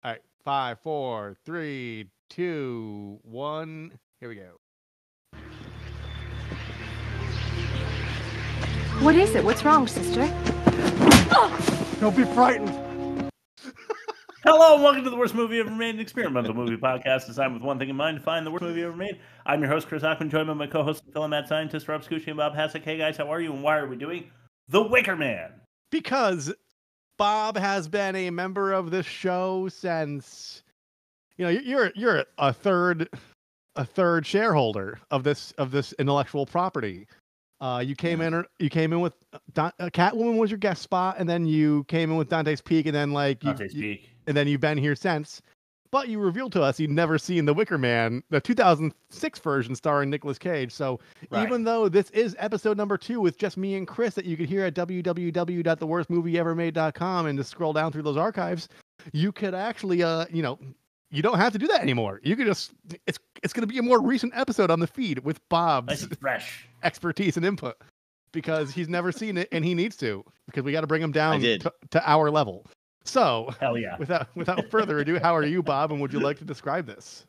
All right, 5, 4, 3, 2, 1. Here we go. What is it? What's wrong, sister? Don't be frightened. Hello and welcome to the Worst Movie Ever Made, an experimental movie podcast designed with one thing in mind, to find the worst movie ever made. I'm your host, Chris Hockman, joined by my co-host, fellow mad scientist, Rob Scucci and Bob Hasek. Hey guys, how are you and why are we doing The Wicker Man? Because Bob has been a member of this show since, you're a third shareholder of this intellectual property. You came in with Catwoman was your guest spot, and then you came in with Dante's Peak, and then Dante's Peak. And then you've been here since. But you revealed to us you'd never seen The Wicker Man, the 2006 version starring Nicolas Cage. So even though this is episode number 2 with just me and Chris that you could hear at www.theworstmovieevermade.com and just scroll down through those archives, you could actually, you don't have to do that anymore. You could just, it's going to be a more recent episode on the feed with Bob's fresh expertise and input because he's never seen it and he needs to, because we got to bring him down to our level. So, hell yeah. Without further ado, how are you, Bob? And would you like to describe this?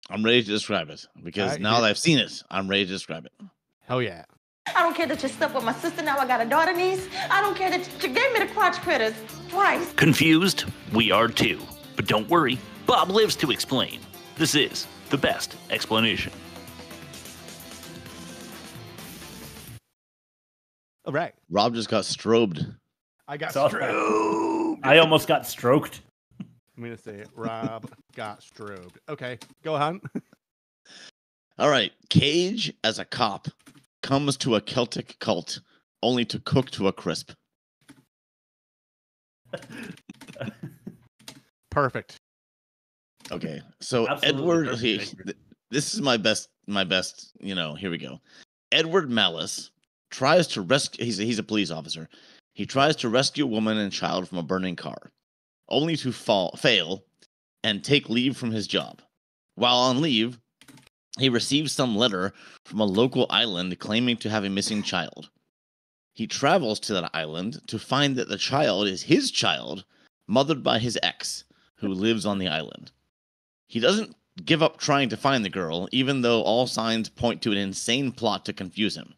I'm ready to describe it because now that I've seen it, I'm ready to describe it. Hell yeah. I don't care that you slept with my sister. Now I got a daughter niece. I don't care that you gave me the crotch critters twice. Confused? We are too. But don't worry, Bob lives to explain. This is the best explanation. All right. Rob just got strobed. I got strobed. I almost got stroked. I'm going to say it. Rob got strobed. Okay, go on. All right. Cage, as a cop, comes to a Celtic cult only to cook to a crisp. Perfect. Okay. So Absolutely. this is my best, here we go. Edward Malice tries to rescue, he's a police officer. He tries to rescue a woman and child from a burning car, only to fail and take leave from his job. While on leave, he receives some letter from a local island claiming to have a missing child. He travels to that island to find that the child is his child, mothered by his ex, who lives on the island. He doesn't give up trying to find the girl, even though all signs point to an insane plot to confuse him.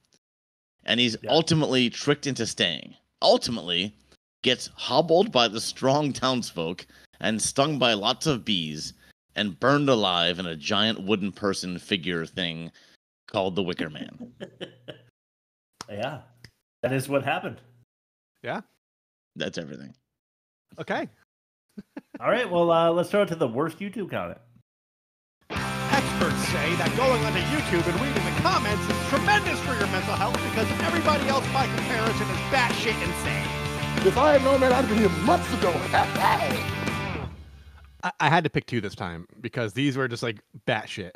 And he's ultimately tricked into staying. Ultimately, gets hobbled by the strong townsfolk and stung by lots of bees and burned alive in a giant wooden person figure thing called the Wicker Man. Yeah, that is what happened. Yeah. That's everything. Okay. All right, well, let's throw it to the worst YouTube comment. Experts say that going onto YouTube and reading the comments is tremendous for your mental health because everybody else by comparison is batshit insane. If I had known that, I'd been here months ago. I had to pick 2 this time because these were just like batshit.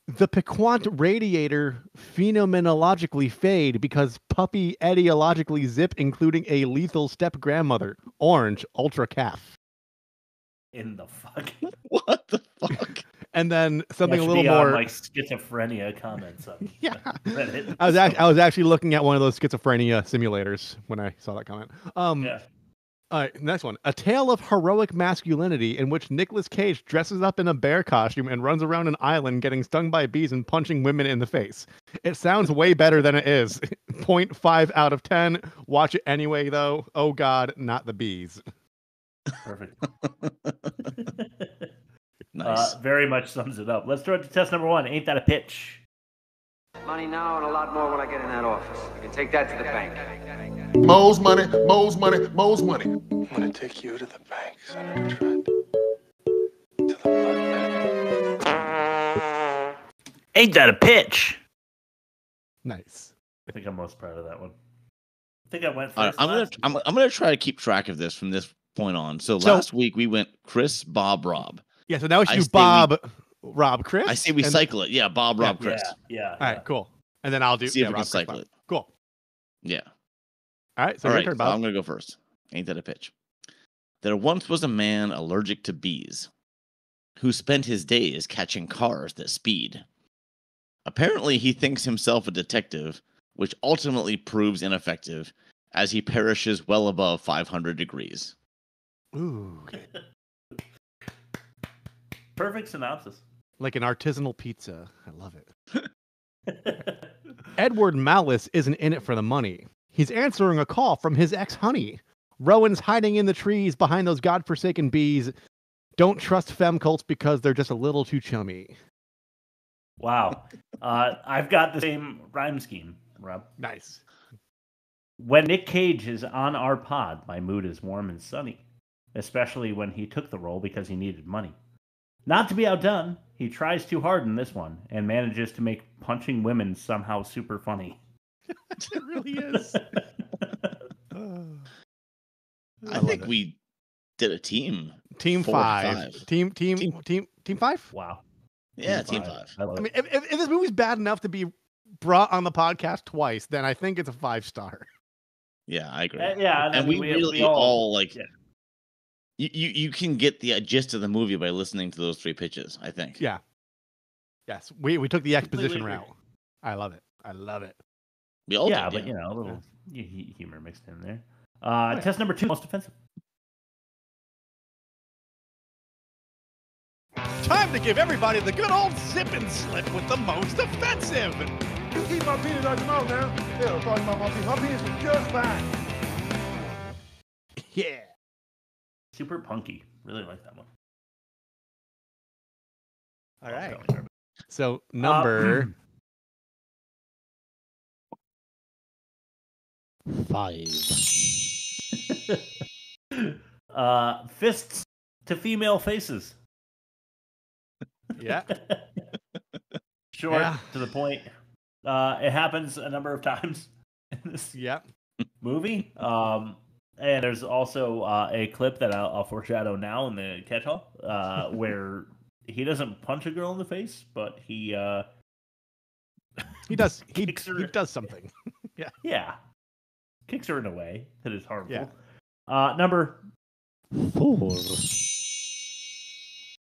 The piquant radiator phenomenologically fade because puppy etiologically zip, including a lethal step grandmother. Orange, ultra calf. In the fuck? What the fuck? And then something a little more like schizophrenia comments on Reddit. I was actually looking at one of those schizophrenia simulators when I saw that comment. Yeah. All right, next one. A tale of heroic masculinity in which Nicolas Cage dresses up in a bear costume and runs around an island getting stung by bees and punching women in the face. It sounds way better than it is. 0.5 out of 10. Watch it anyway, though. Oh, God, not the bees. Perfect. Nice. Very much sums it up. Let's throw it to test number 1. Ain't that a pitch? Money now and a lot more when I get in that office. I can take that to the bank. Mo's money, Mo's money, Mo's money. I'm gonna take you to the bank, Senator Trent. To the blood bank. Ain't that a pitch? Nice. I think I'm most proud of that one. I think I went All right, first. I'm gonna try to keep track of this from this point on. So last week we went Chris, Bob, Rob. Yeah, so now we should do Bob, Rob, Chris. I say we cycle it. Yeah, Bob, Rob, Chris. Yeah. All right, cool. And then I'll do See if we Rob, can cycle Chris, it. Cool. Yeah. All right, so All your right, turn, so Bob. I'm gonna go first. Ain't that a pitch? There once was a man allergic to bees who spent his days catching cars that speed. Apparently, he thinks himself a detective, which ultimately proves ineffective as he perishes well above 500 degrees. Ooh. Perfect synopsis. Like an artisanal pizza. I love it. Edward Malice isn't in it for the money. He's answering a call from his ex-honey. Rowan's hiding in the trees behind those godforsaken bees. Don't trust femme cults because they're just a little too chummy. Wow. I've got the same rhyme scheme, Rob. Nice. When Nick Cage is on our pod, my mood is warm and sunny, especially when he took the role because he needed money. Not to be outdone, he tries too hard in this one and manages to make punching women somehow super funny. It really is. I think we did a team. Team 4 5. 5. Team 5? Wow. Yeah, team 5. I love I it. mean, if this movie's bad enough to be brought on the podcast twice, then I think it's a 5-star. Yeah, I agree. Yeah, and we really all like. Yeah. You can get the gist of the movie by listening to those 3 pitches, I think. Yeah. Yes, we took the exposition Completely route. I love it. I love it. We all Yeah, did, but you know, a little humor mixed in there. Test number 2, most offensive. Time to give everybody the good old zip and slip with the most offensive. You keep my penis out your mouth now. Yeah, I'm talking about my penis. My penis is just fine. Yeah. Super punky. Really like that one. All right. So number 5. Fists to female faces. Yeah. Short, Yeah. to the point. It happens a number of times in this movie. And there's also a clip that I'll foreshadow now in the catch-all, where he doesn't punch a girl in the face, but he does. He kicks her. does something. Yeah. Yeah. Kicks her in a way that is harmful. Yeah. Number 4.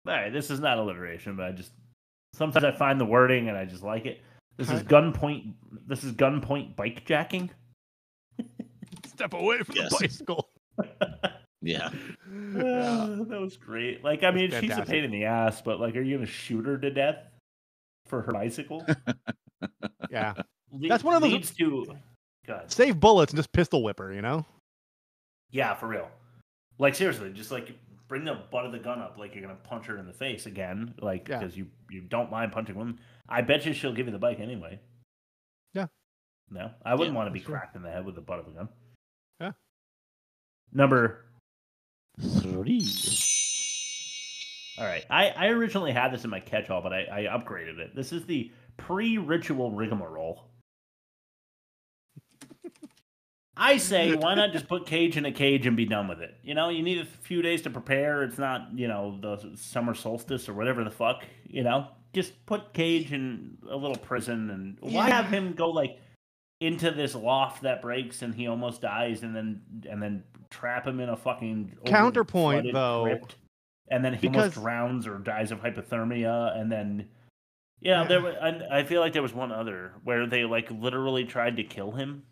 All right, this is not alliteration, but sometimes I find the wording and I just like it. This is gunpoint. This is gunpoint bike jacking. Step away from the bicycle. Yeah. That was great. Like, I mean, she's a Fantastic. pain in the ass, but like, are you gonna shoot her to death for her bicycle? Yeah. That's one of those leads to. God. Save bullets and just pistol whip her, you know? Yeah, for real. Like, seriously, just like bring the butt of the gun up like you're gonna punch her in the face again, like because you don't mind punching women. I bet you she'll give you the bike anyway. Yeah. No, I wouldn't want to be sure. cracked in the head with the butt of a gun. Yeah. Number 3. All right. I originally had this in my catch-all, but I upgraded it. This is the pre-ritual rigamarole. I say, why not just put Cage in a cage and be done with it? You know, you need a few days to prepare. It's not, you know, the summer solstice or whatever the fuck, you know? Just put Cage in a little prison and why have him go, like, into this loft that breaks and he almost dies and then trap him in a fucking Counterpoint, though. crypt, and then he almost drowns or dies of hypothermia and then... Yeah, there was, I feel like there was one other where they, like, literally tried to kill him.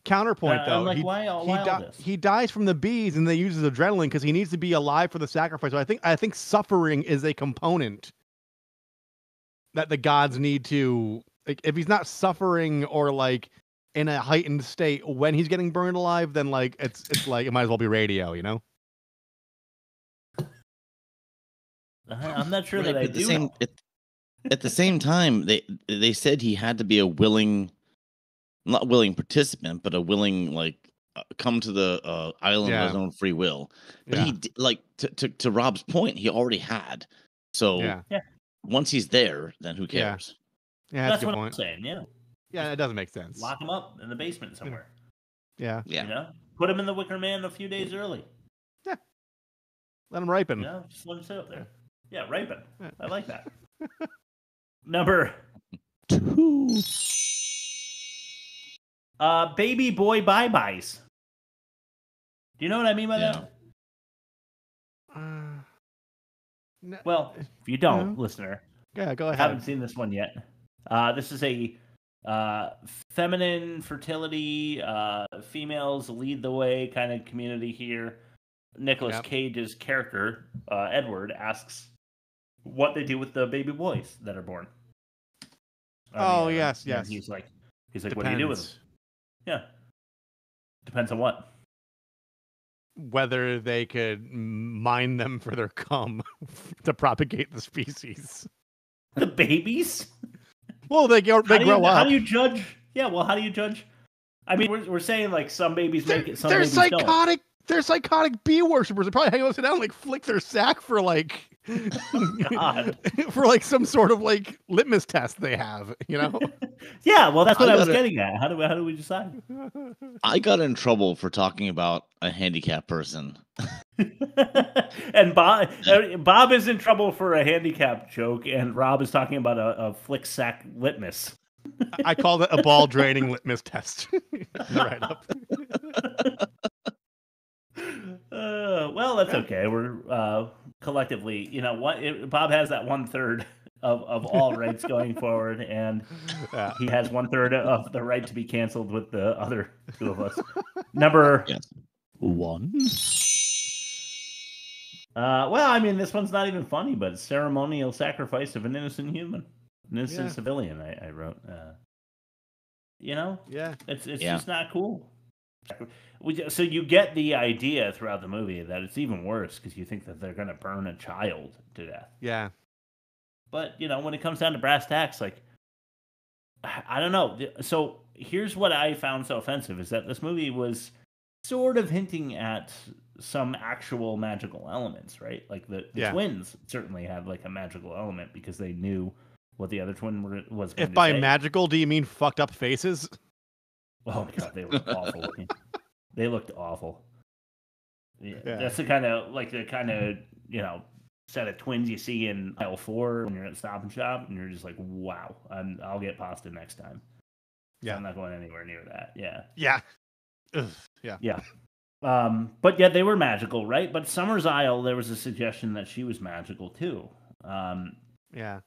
Counterpoint, though. I'm like, why all this? He dies from the bees, and they use his adrenaline because he needs to be alive for the sacrifice. So I think suffering is a component that the gods need to. Like, if he's not suffering or like in a heightened state when he's getting burned alive, then like it's like it might as well be radio, you know? I'm not sure Right, that I but do. Know. At the same time, they said he had to be a willing. Not willing participant, but a willing come to the island of his own free will. But he to Rob's point, he already had. So once he's there, then who cares? Yeah, that's a good what point. I'm saying. Yeah, yeah, it doesn't make sense. Lock him up in the basement somewhere. Yeah, You know, put him in the Wicker Man a few days early. Yeah, let him ripen. Yeah, just let him sit up there. Yeah, ripen. I like that. Number 2. Baby boy bye-byes. Do you know what I mean by that? No, well, if you don't, listener, go ahead. I haven't seen this one yet. This is a feminine fertility, females lead the way kind of community here. Nicolas Cage's character, Edward, asks what they do with the baby boys that are born. Yes. And he's like, what do you do with them? Yeah. Depends on what. Whether they could mine them for their cum to propagate the species. The babies? Well, they grow up. How do you judge? Yeah, well, how do you judge? I mean, we're saying like some babies make it, some babies don't. They're psychotic bee worshippers. They probably hang upside down and like flick their sack for like God. for like some sort of like litmus test they have, you know? Yeah, well, that's what I was getting at. How do we decide? I got in trouble for talking about a handicapped person. And Bob is in trouble for a handicap joke, and Rob is talking about a flick sack litmus. I called it a ball draining litmus test. Right up. Well, that's okay. We're collectively, you know what? Bob has that 1/3 of all rights going forward, and he has 1/3 of the right to be canceled with the other two of us. Number 1. Well, I mean, this one's not even funny, but it's ceremonial sacrifice of an innocent human, an innocent civilian. I wrote. You know, it's just not cool. So you get the idea throughout the movie that it's even worse because you think that they're going to burn a child to death. Yeah. But, you know, when it comes down to brass tacks, like, I don't know. So here's what I found so offensive is that this movie was sort of hinting at some actual magical elements, right? Like the twins certainly had like a magical element because they knew what the other twin was going If to by say. magical, do you mean fucked up faces? Oh my God, they were awful looking. They looked awful. Yeah. That's the kind of, you know, set of twins you see in aisle 4 when you're at Stop and Shop, and you're just like, wow, I'll get pasta next time. Yeah. I'm not going anywhere near that. Yeah. Yeah. Ugh. Yeah. Yeah. But yeah, they were magical, right? But Summer's Isle, there was a suggestion that she was magical too. Yeah.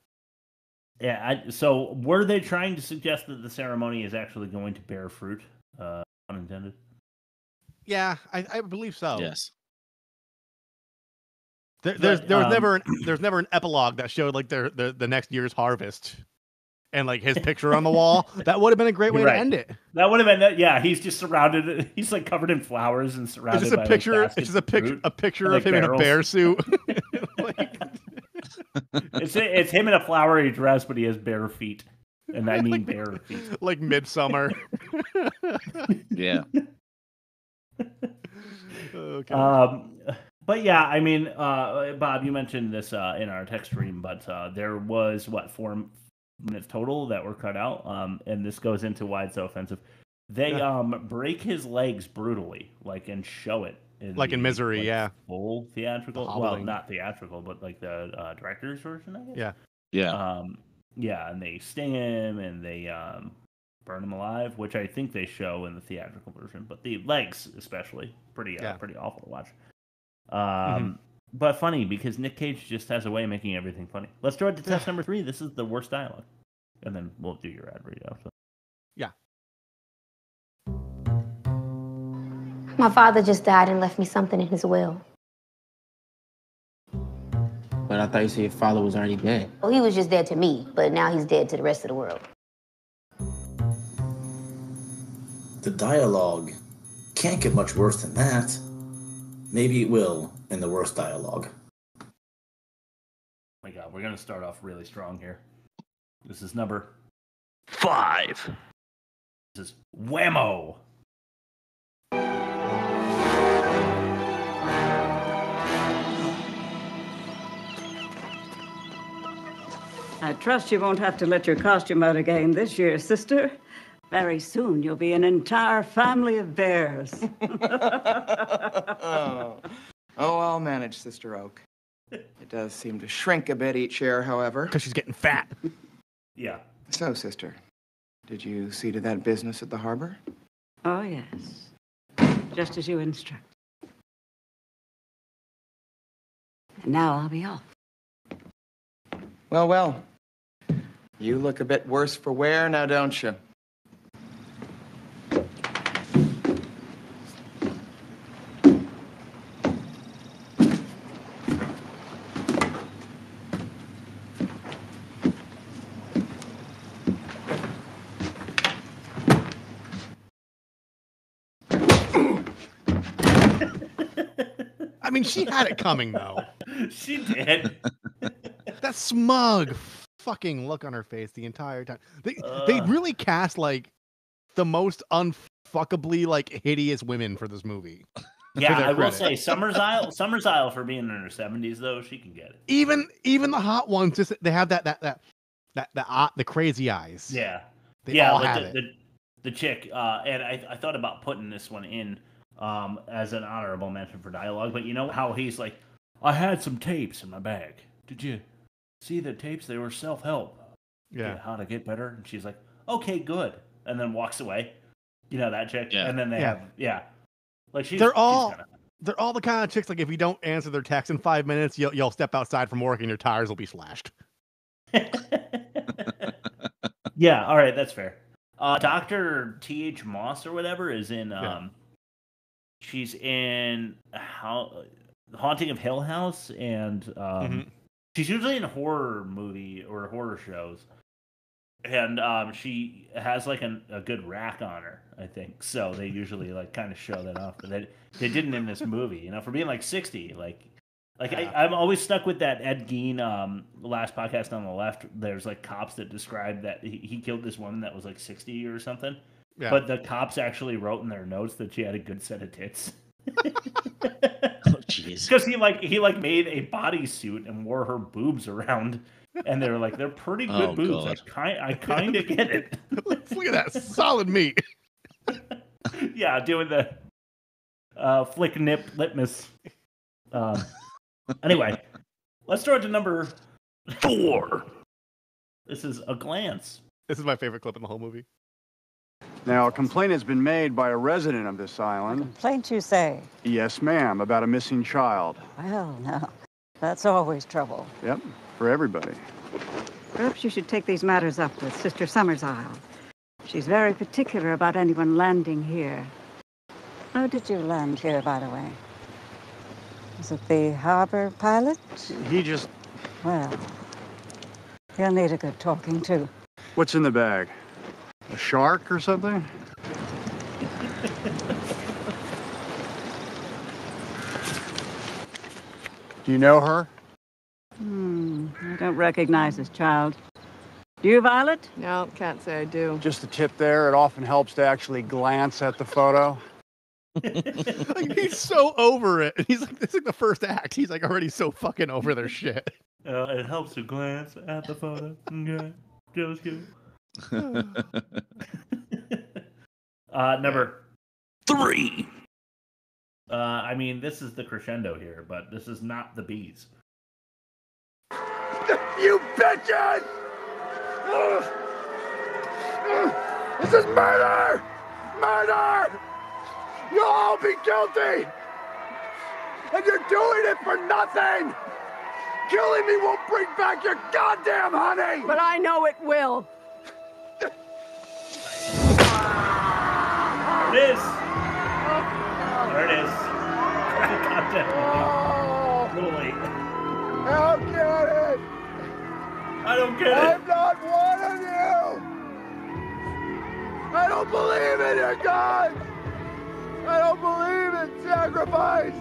Yeah. So were they trying to suggest that the ceremony is actually going to bear fruit? Unintended. Yeah, I believe so. Yes. There's never an epilogue that showed like the next year's harvest and like his picture on the wall. That would have been a great way to end it. That would have been he's just surrounded. He's like covered in flowers and surrounded. It's just a by picture. Like, it's just a picture like of him barrels. in a bear suit. It's him in a flowery dress, but he has bare feet, and I mean bare feet, like Midsummer. Yeah. Okay. But yeah, I mean, Bob, you mentioned this in our text stream, but there was 4 minutes total that were cut out, and this goes into why it's so offensive. They break his legs brutally, and show it in Misery, full theatrical. Well, not theatrical, but like the director's version, I guess. Yeah, and they sting him and they burn him alive, which I think they show in the theatrical version, but the legs especially pretty awful to watch. But funny because Nick Cage just has a way of making everything funny. Let's throw it to test number 3. This is the worst dialogue, and then we'll do your ad read after. Yeah. My father just died and left me something in his will. But I thought you said your father was already dead. Well, he was just dead to me, but now he's dead to the rest of the world. The dialogue can't get much worse than that. Maybe it will in the worst dialogue. Oh my God, we're going to start off really strong here. This is number 5. This is Whammo. I trust you won't have to let your costume out again this year, sister. Very soon you'll be an entire family of bears. Oh, I'll manage, Sister Oak. It does seem to shrink a bit each year, however. Because she's getting fat. Yeah. So, sister, did you see to that business at the harbor? Oh, yes. Just as you instruct. And now I'll be off. Well. You look a bit worse for wear now, don't you? I mean, she had it coming though. She did. That smug fucking look on her face the entire time. They really cast like the most unfuckably like hideous women for this movie. Yeah, I will say Summer's Isle for being in her 70s though, she can get it. Even the hot ones, just they have the crazy eyes. Yeah, they all have it. The chick, and I thought about putting this one in as an honorable mention for dialogue, but you know how he's like, I had some tapes in my bag. Did you see the tapes? They were self-help. Yeah. How to get better. And she's like, okay, good. And then walks away. You know that chick? Yeah. And then they have, like they're all the kind of chicks, like if you don't answer their text in 5 minutes, you'll step outside from work and your tires will be slashed. Yeah, all right, that's fair. Dr. T.H. Moss or whatever is in, she's in Haunting of Hill House, and she's usually in a horror movie or horror shows. And she has like a good rack on her, I think. So they usually like kind of show that off, but they didn't in this movie. You know, for being like 60, I'm always stuck with that Ed Gein last podcast on the left. There's like cops that describe that he killed this woman that was like 60 or something. Yeah. But the cops actually wrote in their notes that she had a good set of tits. Oh jeez. Because he made a bodysuit and wore her boobs around. And they were like, they're pretty good boobs. God. I kind of get it. Look at that solid meat. Yeah, doing the flick nip litmus. Anyway, let's throw it to number 4. This is A Glance. This is my favorite clip in the whole movie. Now, a complaint has been made by a resident of this island. Complaint, you say? Yes, ma'am, about a missing child. Well, no. That's always trouble. Yep, for everybody. Perhaps you should take these matters up with Sister Summer's Isle. She's very particular about anyone landing here. How did you land here, by the way? Was it the harbor pilot? He just... Well, he'll need a good talking to. What's in the bag? A shark or something? Do you know her? I don't recognize this child. Do you, Violet? No, can't say I do. Just a tip there. It often helps to actually glance at the photo. Like, he's so over it. He's like, this is like the first act. He's like already so fucking over their shit. It helps to glance at the photo. Okay. Just kidding. Number 3. I mean, this is the crescendo here, but this is not the bees. You bitches! This is murder! Murder! You'll all be guilty! And you're doing it for nothing! Killing me won't bring back your goddamn honey! But I know it will. It is! There it is. Really. I don't get it! I don't get it. I'm not one of you! I don't believe in your God! I don't believe in sacrifice!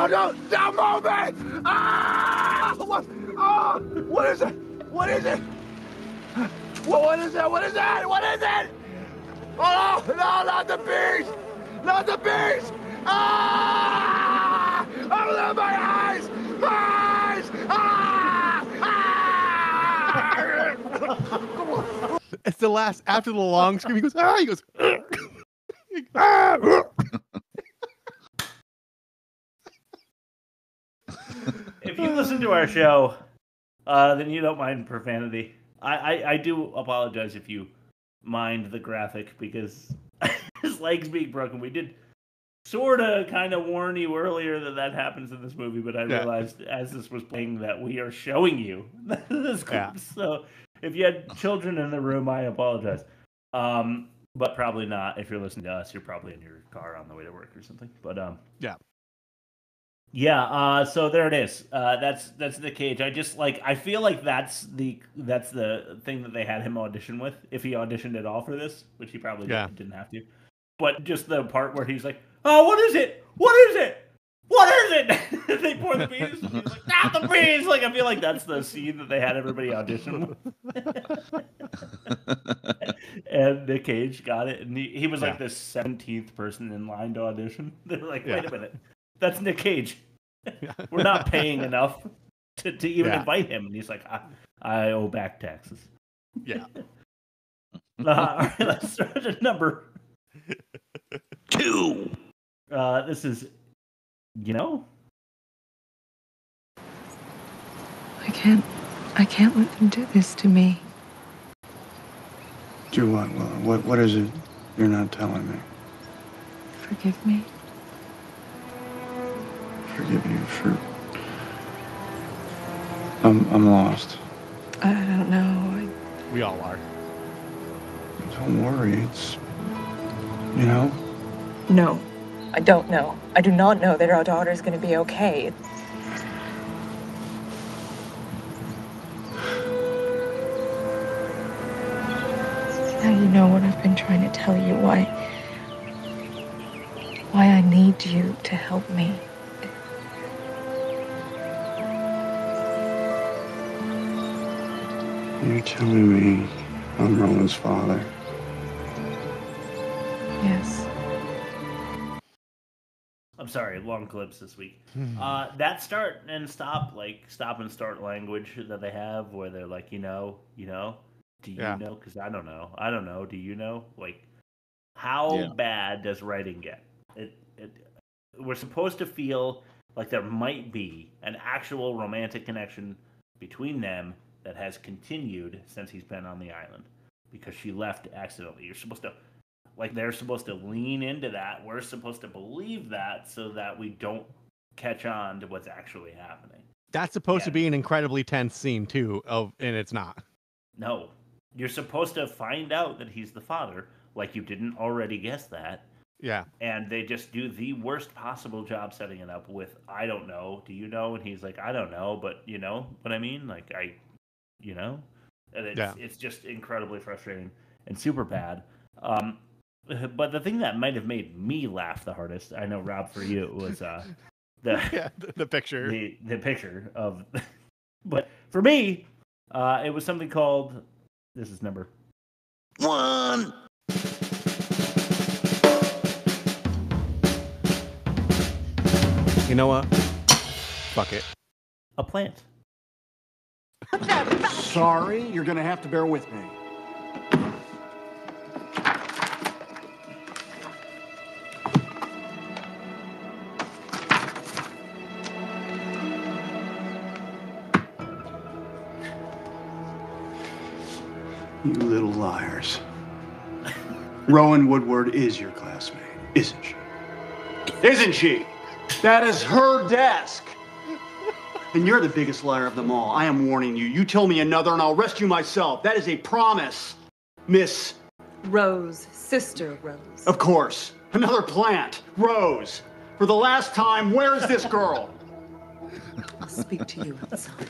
No, stop moving! Ah! What is it? What is it? What is it? What is it? What is it? Oh, no, not the bees! Not the bees! Ah! Open up my eyes! My eyes! Ah! Ah! It's the last, after the long scream, he goes, ah! He goes, ah! If you listen to our show, then you don't mind profanity. I do apologize if you mind the graphic, because his leg's being broken. We did sort of kind of warn you earlier that happens in this movie, but I realized as this was playing that we are showing you this clip. Yeah. So if you had children in the room, I apologize. But probably not. If you're listening to us, you're probably in your car on the way to work or something. But yeah. Yeah, so there it is. That's Nick Cage. I feel like that's the thing that they had him audition with, if he auditioned at all for this, which he probably didn't have to. But just the part where he's like, "Oh, what is it? What is it? What is it?" They pour the bees. He's like, "Not the bees!" Like, I feel like that's the scene that they had everybody audition with. And Nick Cage got it, and he was like the 17th person in line to audition. They're like, "Wait a minute, that's Nick Cage. We're not paying enough to even invite him." And he's like, I owe back taxes. Yeah. All right, let's start at number 2. This is, I can't let them do this to me. Do what, Willa? What is it you're not telling me? Forgive me. Forgive you for... I'm lost. I don't know. We all are. Don't worry, it's... No, I don't know. I do not know that our daughter's going to be okay. Now you know what I've been trying to tell you, why I need you to help me. You're telling me I'm Roland's father? Yes. I'm sorry, long clips this week. That start and stop and start language that they have, where they're like, do you know? Because I don't know. Do you know? Like, how bad does writing get? We're supposed to feel like there might be an actual romantic connection between them that has continued since he's been on the island, because she left accidentally. You're supposed to, they're supposed to lean into that. We're supposed to believe that so that we don't catch on to what's actually happening. That's supposed to be an incredibly tense scene too, and it's not. No. You're supposed to find out that he's the father, like you didn't already guess that. Yeah. And they just do the worst possible job setting it up with, I don't know, do you know? And he's like, I don't know, but you know what I mean? And it's just incredibly frustrating and super bad. But the thing that might have made me laugh the hardest, I know, Rob, for you, was the picture. The picture of... But for me, it was something called... This is number 1. You know what? Fuck it. A plant. Sorry, you're gonna have to bear with me. You little liars. Rowan Woodward is your classmate, isn't she? Isn't she? That is her desk. And you're the biggest liar of them all. I am warning you. You tell me another and I'll arrest you myself. That is a promise, Miss... Rose, Sister Rose. Of course. Another plant. Rose. For the last time, where is this girl? I'll speak to you outside.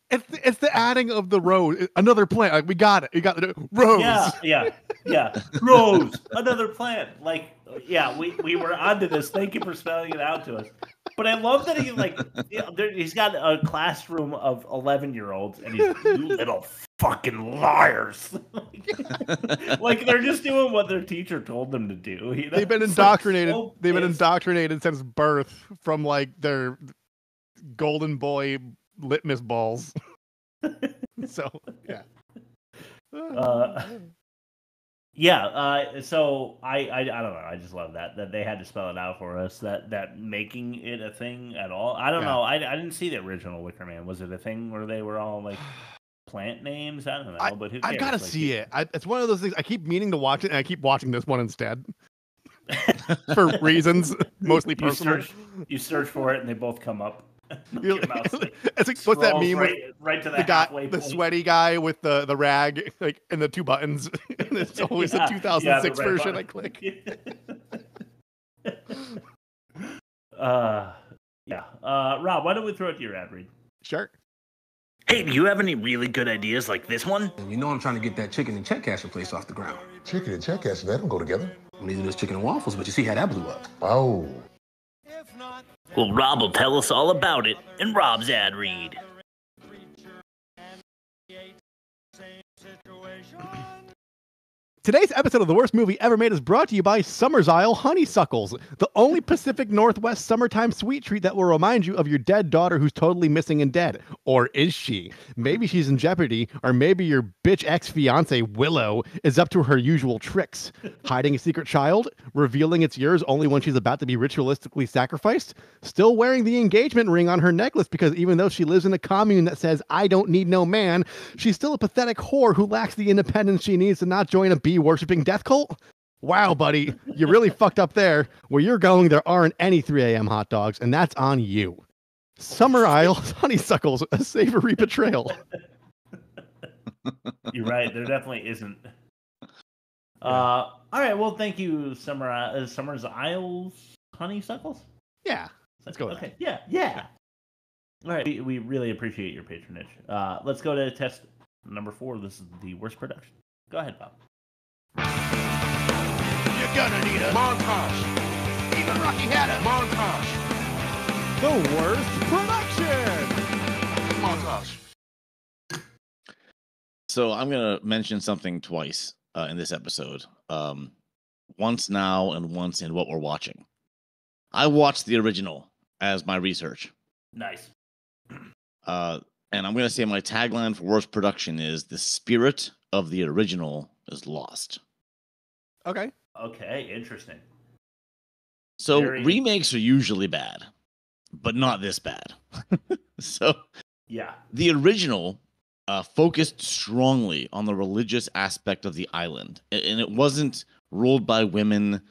It's the adding of the rose. Another plant. Like, we got it. You got the rose. Yeah. Rose. Another plant. We were onto this. Thank you for spelling it out to us. But I love that he's got a classroom of 11-year-olds and he's you little fucking liars. They're just doing what their teacher told them to do. They've been indoctrinated. They've been indoctrinated since birth from their golden boy litmus balls. So so I don't know, I just love that they had to spell it out for us, that making it a thing at all. I don't know, I didn't see the original Wicker Man. Was it a thing where they were all plant names? I don't know, but who cares? I gotta see it. It's one of those things I keep meaning to watch it, and I keep watching this one instead. For reasons mostly personal. You search for it and they both come up. It's what's that meme right to the guy, halfway the point. sweaty guy with the rag and the 2 buttons, and it's always the 2006 version. I click. Yeah. Rob, why don't we throw it to your ad read? Sure. Hey, do you have any really good ideas like this one? And you know I'm trying to get that chicken and check casher place off the ground. Chicken and check casher, they don't go together. Neither does chicken and waffles, but you see how that blew up. Oh. Well, Rob will tell us all about it in Rob's ad read. Today's episode of The Worst Movie Ever Made is brought to you by Summer's Isle Honeysuckles, the only Pacific Northwest summertime sweet treat that will remind you of your dead daughter who's totally missing and dead. Or is she? Maybe she's in jeopardy, or maybe your bitch ex-fiance, Willow, is up to her usual tricks. Hiding a secret child? Revealing it's yours only when she's about to be ritualistically sacrificed? Still wearing the engagement ring on her necklace because even though she lives in a commune that says, I don't need no man, she's still a pathetic whore who lacks the independence she needs to not join a bee-worshipping death cult? Wow, buddy, you really fucked up there. Where you're going, there aren't any 3 a.m. hot dogs, and that's on you. Summer Isle Honeysuckles, a savory betrayal. You're right. There definitely isn't. All right. Well, thank you, Summer's Isles Honeysuckles. Yeah. Let's go with okay. Yeah. All right. We really appreciate your patronage. Let's go to test number 4. This is the worst production. Go ahead, Bob. You're gonna need a montage. Even Rocky had a montage. The worst production. Montage. So I'm gonna mention something twice in this episode. Once now and once in what we're watching. I watched the original as my research. Nice. And I'm gonna say my tagline for worst production is the spirit of the original is lost. Okay. Okay, interesting. So remakes are usually bad, but not this bad. So yeah, the original focused strongly on the religious aspect of the island, and it wasn't ruled by women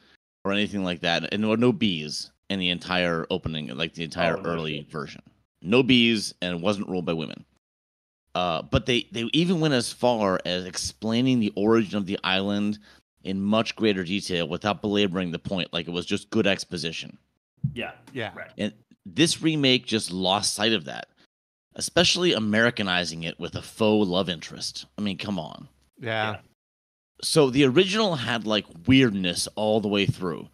or anything like that, and there were no bees in the entire opening, like the entire early version. No bees, and it wasn't ruled by women. But they even went as far as explaining the origin of the island in much greater detail without belaboring the point, like it was just good exposition. Yeah. Right. And this remake just lost sight of that, especially Americanizing it with a faux love interest. I mean, come on. Yeah. So the original had like weirdness all the way through.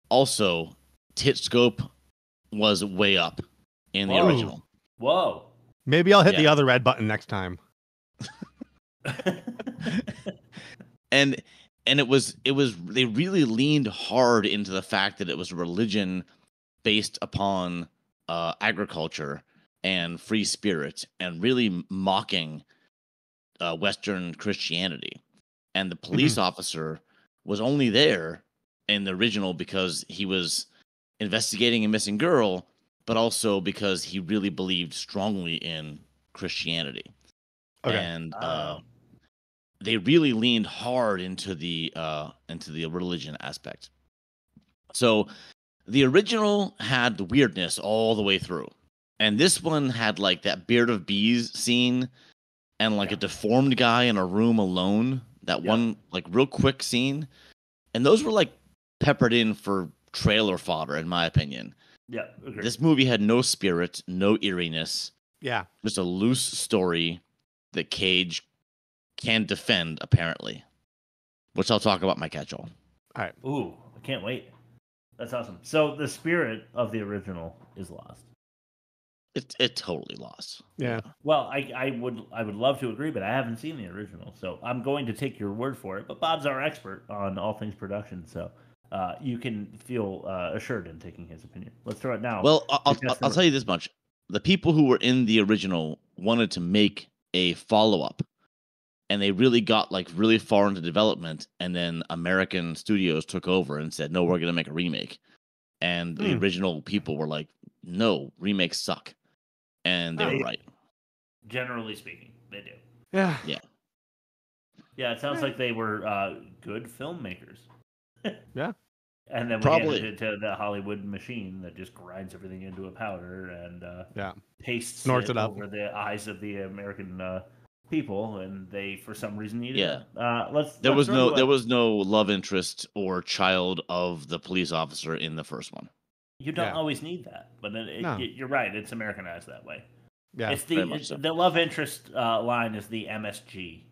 Also, tit scope was way up in the original. Whoa. Maybe I'll hit the other red button next time. And it was they really leaned hard into the fact that it was a religion based upon agriculture and free spirit, and really mocking Western Christianity. And the police officer was only there in the original because he was investigating a missing girl, but also because he really believed strongly in Christianity. Okay. And they really leaned hard into the religion aspect. So the original had the weirdness all the way through, and this one had like that beard of bees scene, and like a deformed guy in a room alone. That one like real quick scene, and those were like peppered in for trailer fodder, in my opinion. Yeah, agreed. This movie had no spirit, no eeriness. Yeah, just a loose story that Cage can defend, apparently, which I'll talk about my catch-all. All right. Ooh, I can't wait. That's awesome. So the spirit of the original is lost. It totally lost. Yeah. Well, I would love to agree, but I haven't seen the original, so I'm going to take your word for it. But Bob's our expert on all things production, so you can feel assured in taking his opinion. Let's throw it now. Well, I'll tell you this much: the people who were in the original wanted to make a follow-up, and they really got like really far into development, and then American studios took over and said, "No, we're going to make a remake." And the original people were like, "No, remakes suck," and they were right. Generally speaking, they do. Yeah. Yeah. Yeah, it sounds like they were good filmmakers. Yeah. And then we Probably. handed it to the Hollywood machine that just grinds everything into a powder and pastes Snorts it up over the eyes of the American people, and they, for some reason, needed Yeah. it. There was no love interest or child of the police officer in the first one. You don't Yeah. always need that, but No. you're right. It's Americanized that way. Yeah, it's very much so. the love interest line is the MSG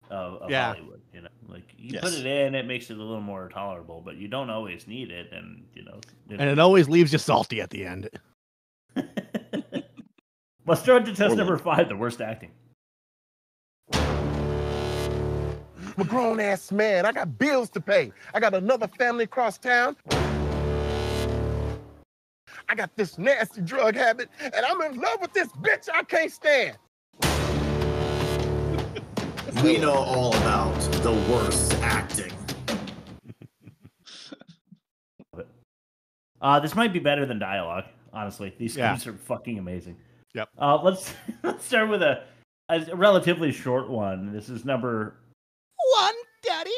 of Yeah. Hollywood. You know, like you Yes. put it in, it makes it a little more tolerable, but you don't always need it, and And it always leaves you salty at the end. Let's throw it to test Or number 5, the worst acting. I'm a grown ass man. I got bills to pay. I got another family across town. I got this nasty drug habit, and I'm in love with this bitch I can't stand. We know all about the worst acting. This might be better than dialogue, honestly. These scenes are fucking amazing. Yep. Let's start with a relatively short one. This is number 1, Daddy.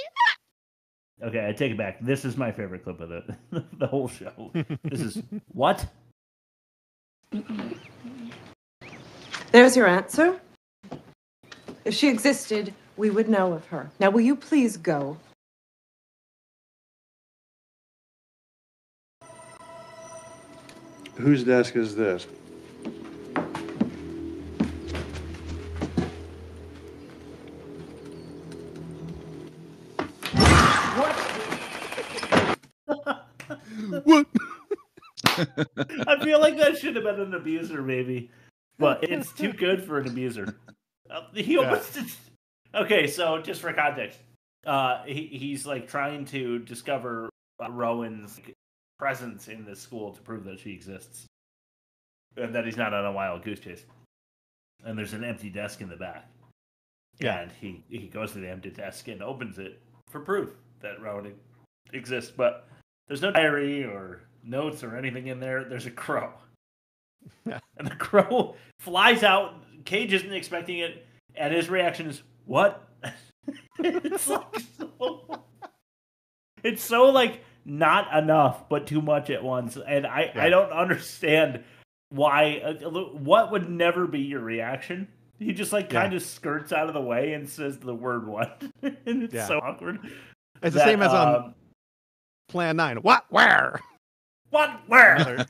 Okay, I take it back. This is my favorite clip of the whole show. This is what? There's your answer. If she existed, we would know of her. Now, will you please go? Whose desk is this? What? I feel like that should have been an abuser, maybe, but it's too good for an abuser. He almost. Okay, so just for context, he's like trying to discover Rowan's presence in this school to prove that she exists, and that he's not on a wild goose chase. And there's an empty desk in the back. Yeah. And he goes to the empty desk and opens it for proof that Rowan exists, but there's no diary or notes or anything in there. There's a crow. Yeah. And the crow flies out. Cage isn't expecting it, and his reaction is, what? It's like it's so like not enough, but too much at once. And I don't understand why. What would never be your reaction? He just like kind of skirts out of the way and says the word what. And it's so awkward. It's the same as on Plan 9. What? Where? What? Where?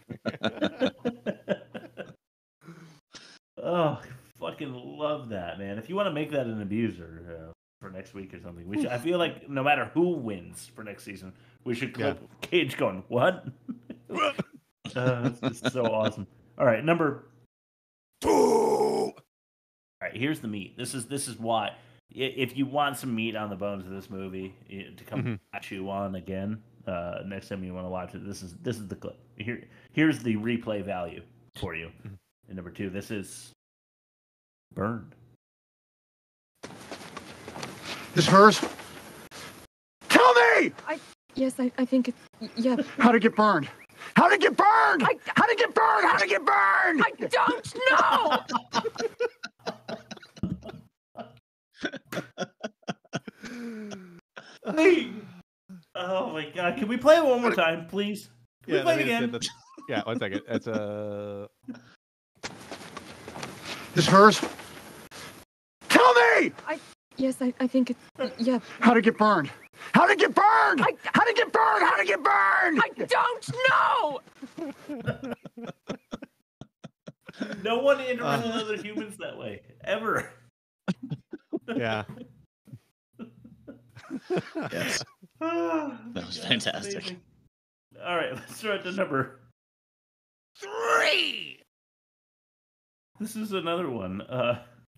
Oh, I fucking love that, man. If you want to make that an abuser for next week or something, we should, I feel like no matter who wins for next season, we should clip Cage going, what? It's just so awesome. All right, number 2. All right, here's the meat. This is why. If you want some meat on the bones of this movie to come at you on again, next time you want to watch it, this is the clip. Here's the replay value for you. And number 2, this is Burned. This hers? Tell me! Yes, I think it's... Yeah. How'd it get burned? How'd it get burned? How'd it get burned? How'd it get burned? I don't know! Oh my god. Can we play it one more time, please? Can we play it again? Yeah, 1 second. It's This hers? Tell me! Yes, I think it's... Yeah. How'd it get burned? How'd it get burned? How'd it get burned? How'd it get burned? I don't know! No one interacts with other humans that way. Ever. Yeah. Yes. That was fantastic. Amazing. All right, let's start to number 3. This is another one.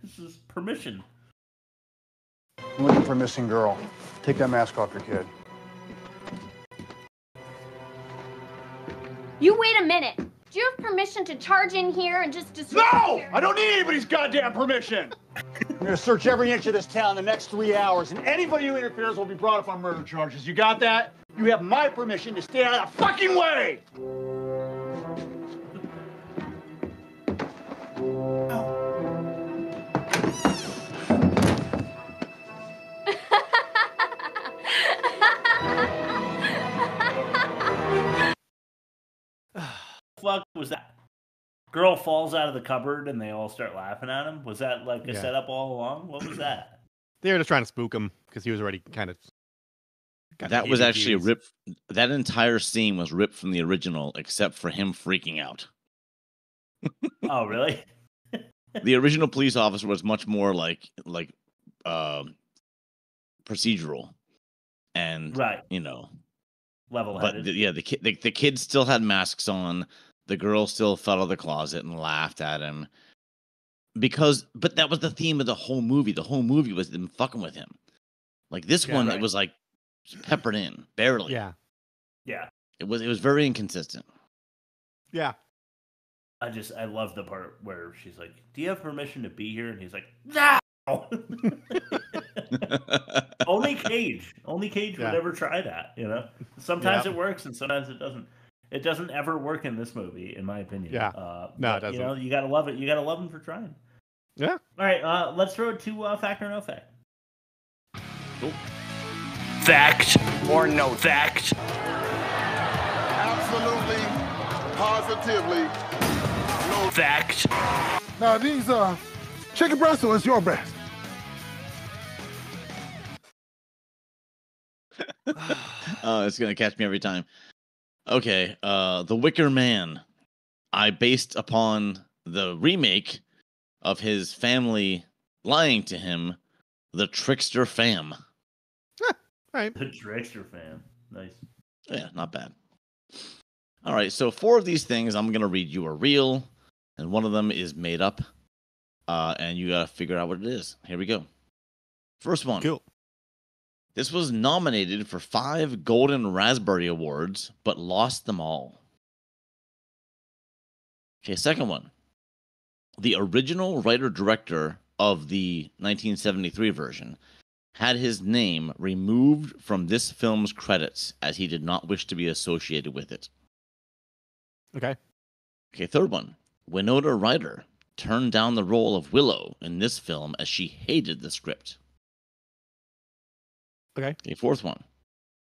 This is Permission. I'm looking for a missing girl. Take that mask off your kid. You wait a minute. Do you have permission to charge in here and just destroy? No! I don't need anybody's goddamn permission! I'm gonna search every inch of this town in the next 3 hours, and anybody who interferes will be brought up on murder charges. You got that? You have my permission to stay out of the fucking way! Fuck was that? Girl falls out of the cupboard and they all start laughing at him. Was that like a setup all along? What was that? They were just trying to spook him because he was already kind of That was actually ripped. That entire scene was ripped from the original, except for him freaking out. Oh, really? The original police officer was much more like procedural, and right, But level-headed. the kids still had masks on. The girl still fell out of the closet and laughed at him but that was the theme of the whole movie. The whole movie was them fucking with him. Like this one, right. It was like peppered in barely. Yeah. It was very inconsistent. Yeah. I love the part where she's like, "Do you have permission to be here?" And he's like, "No." Only Cage would ever try that. Sometimes it works and sometimes it doesn't. It doesn't ever work in this movie, in my opinion. Yeah. No, it doesn't. You gotta love it. You gotta love him for trying. Yeah. All right. Let's throw it to fact or no fact. Cool. Fact or no fact? Absolutely, positively, no fact. Now these chicken breasts or is your breast? It's gonna catch me every time. Okay, The Wicker Man. I based upon the remake of his family lying to him, The Trickster Fam. Right. The Trickster Fam. Nice. Yeah, not bad. All right, so 4 of these things I'm going to read you are real, and one of them is made up, and you got to figure out what it is. Here we go. First one. Cool. This was nominated for 5 Golden Raspberry Awards, but lost them all. Okay, second one. The original writer-director of the 1973 version had his name removed from this film's credits as he did not wish to be associated with it. Okay, third one. Winona Ryder turned down the role of Willow in this film as she hated the script. Okay, fourth one.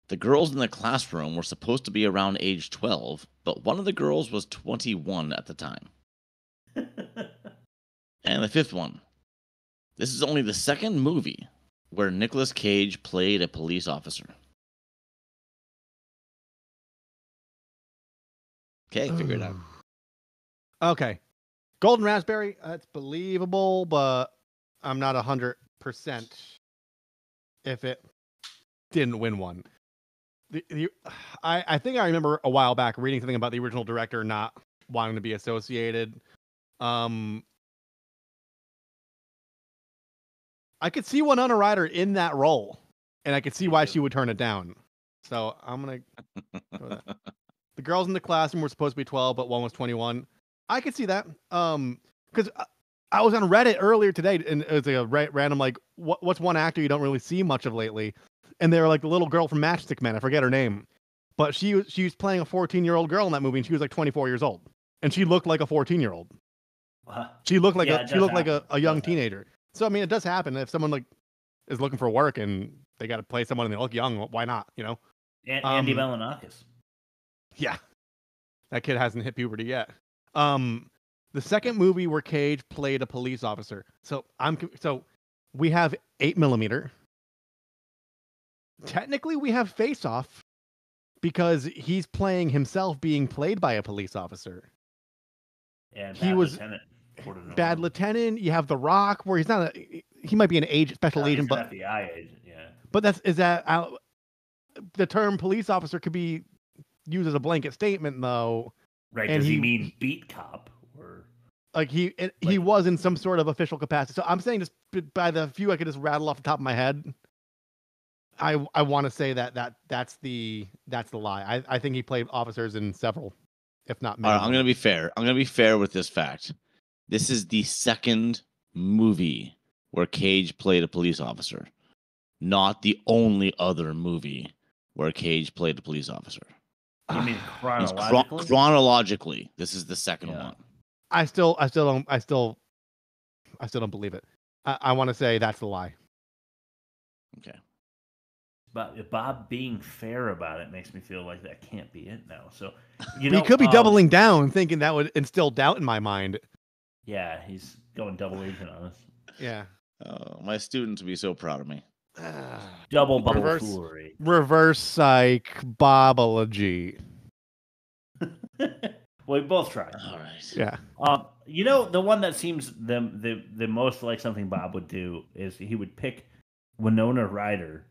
The girls in the classroom were supposed to be around age 12, but one of the girls was 21 at the time. And the fifth one. This is only the second movie where Nicolas Cage played a police officer. Okay, figure it out. Okay. Golden Raspberry, that's believable, but I'm not 100% if it didn't win one. I think I remember a while back reading something about the original director not wanting to be associated. I could see Winona Ryder in that role, and I could see why she would turn it down. So I'm going to go with that. The girls in the classroom were supposed to be 12, but one was 21. I could see that. Because I was on Reddit earlier today, and it was like a random, like, what's one actor you don't really see much of lately? And they were like the little girl from Matchstick Men. I forget her name. But she was playing a 14-year-old girl in that movie, and she was like 24 years old. And she looked like a 14-year-old. She looked like a young teenager. So I mean, it does happen if someone like is looking for work and they got to play someone and they look young. Why not? Andy Milonakis. Yeah, that kid hasn't hit puberty yet. The second movie where Cage played a police officer. So we have 8mm. Technically, we have Face Off because he's playing himself being played by a police officer. And he was Bad Lieutenant. You have The Rock, where he's not he might be an special agent, but FBI agent, yeah. But the term police officer could be used as a blanket statement, though. Right? And does he mean beat cop or like he was in some sort of official capacity? So I'm saying just by the few I could just rattle off the top of my head, I want to say that's the lie. I think he played officers in several, if not many. All right, I'm gonna be fair. I'm gonna be fair with this fact. This is the second movie where Cage played a police officer, not the only other movie where Cage played a police officer. You mean chronologically? Chronologically, this is the second one. I still don't believe it. I want to say that's the lie. Okay. But Bob being fair about it makes me feel like that can't be it now. So he could be doubling down, thinking that would instill doubt in my mind. Yeah, he's going double agent on us. Yeah. Oh, my students would be so proud of me. Double bubble reverse, foolery. Reverse psych bobology. Well, we both tried. All right. Yeah. The one that seems the most like something Bob would do is he would pick Winona Ryder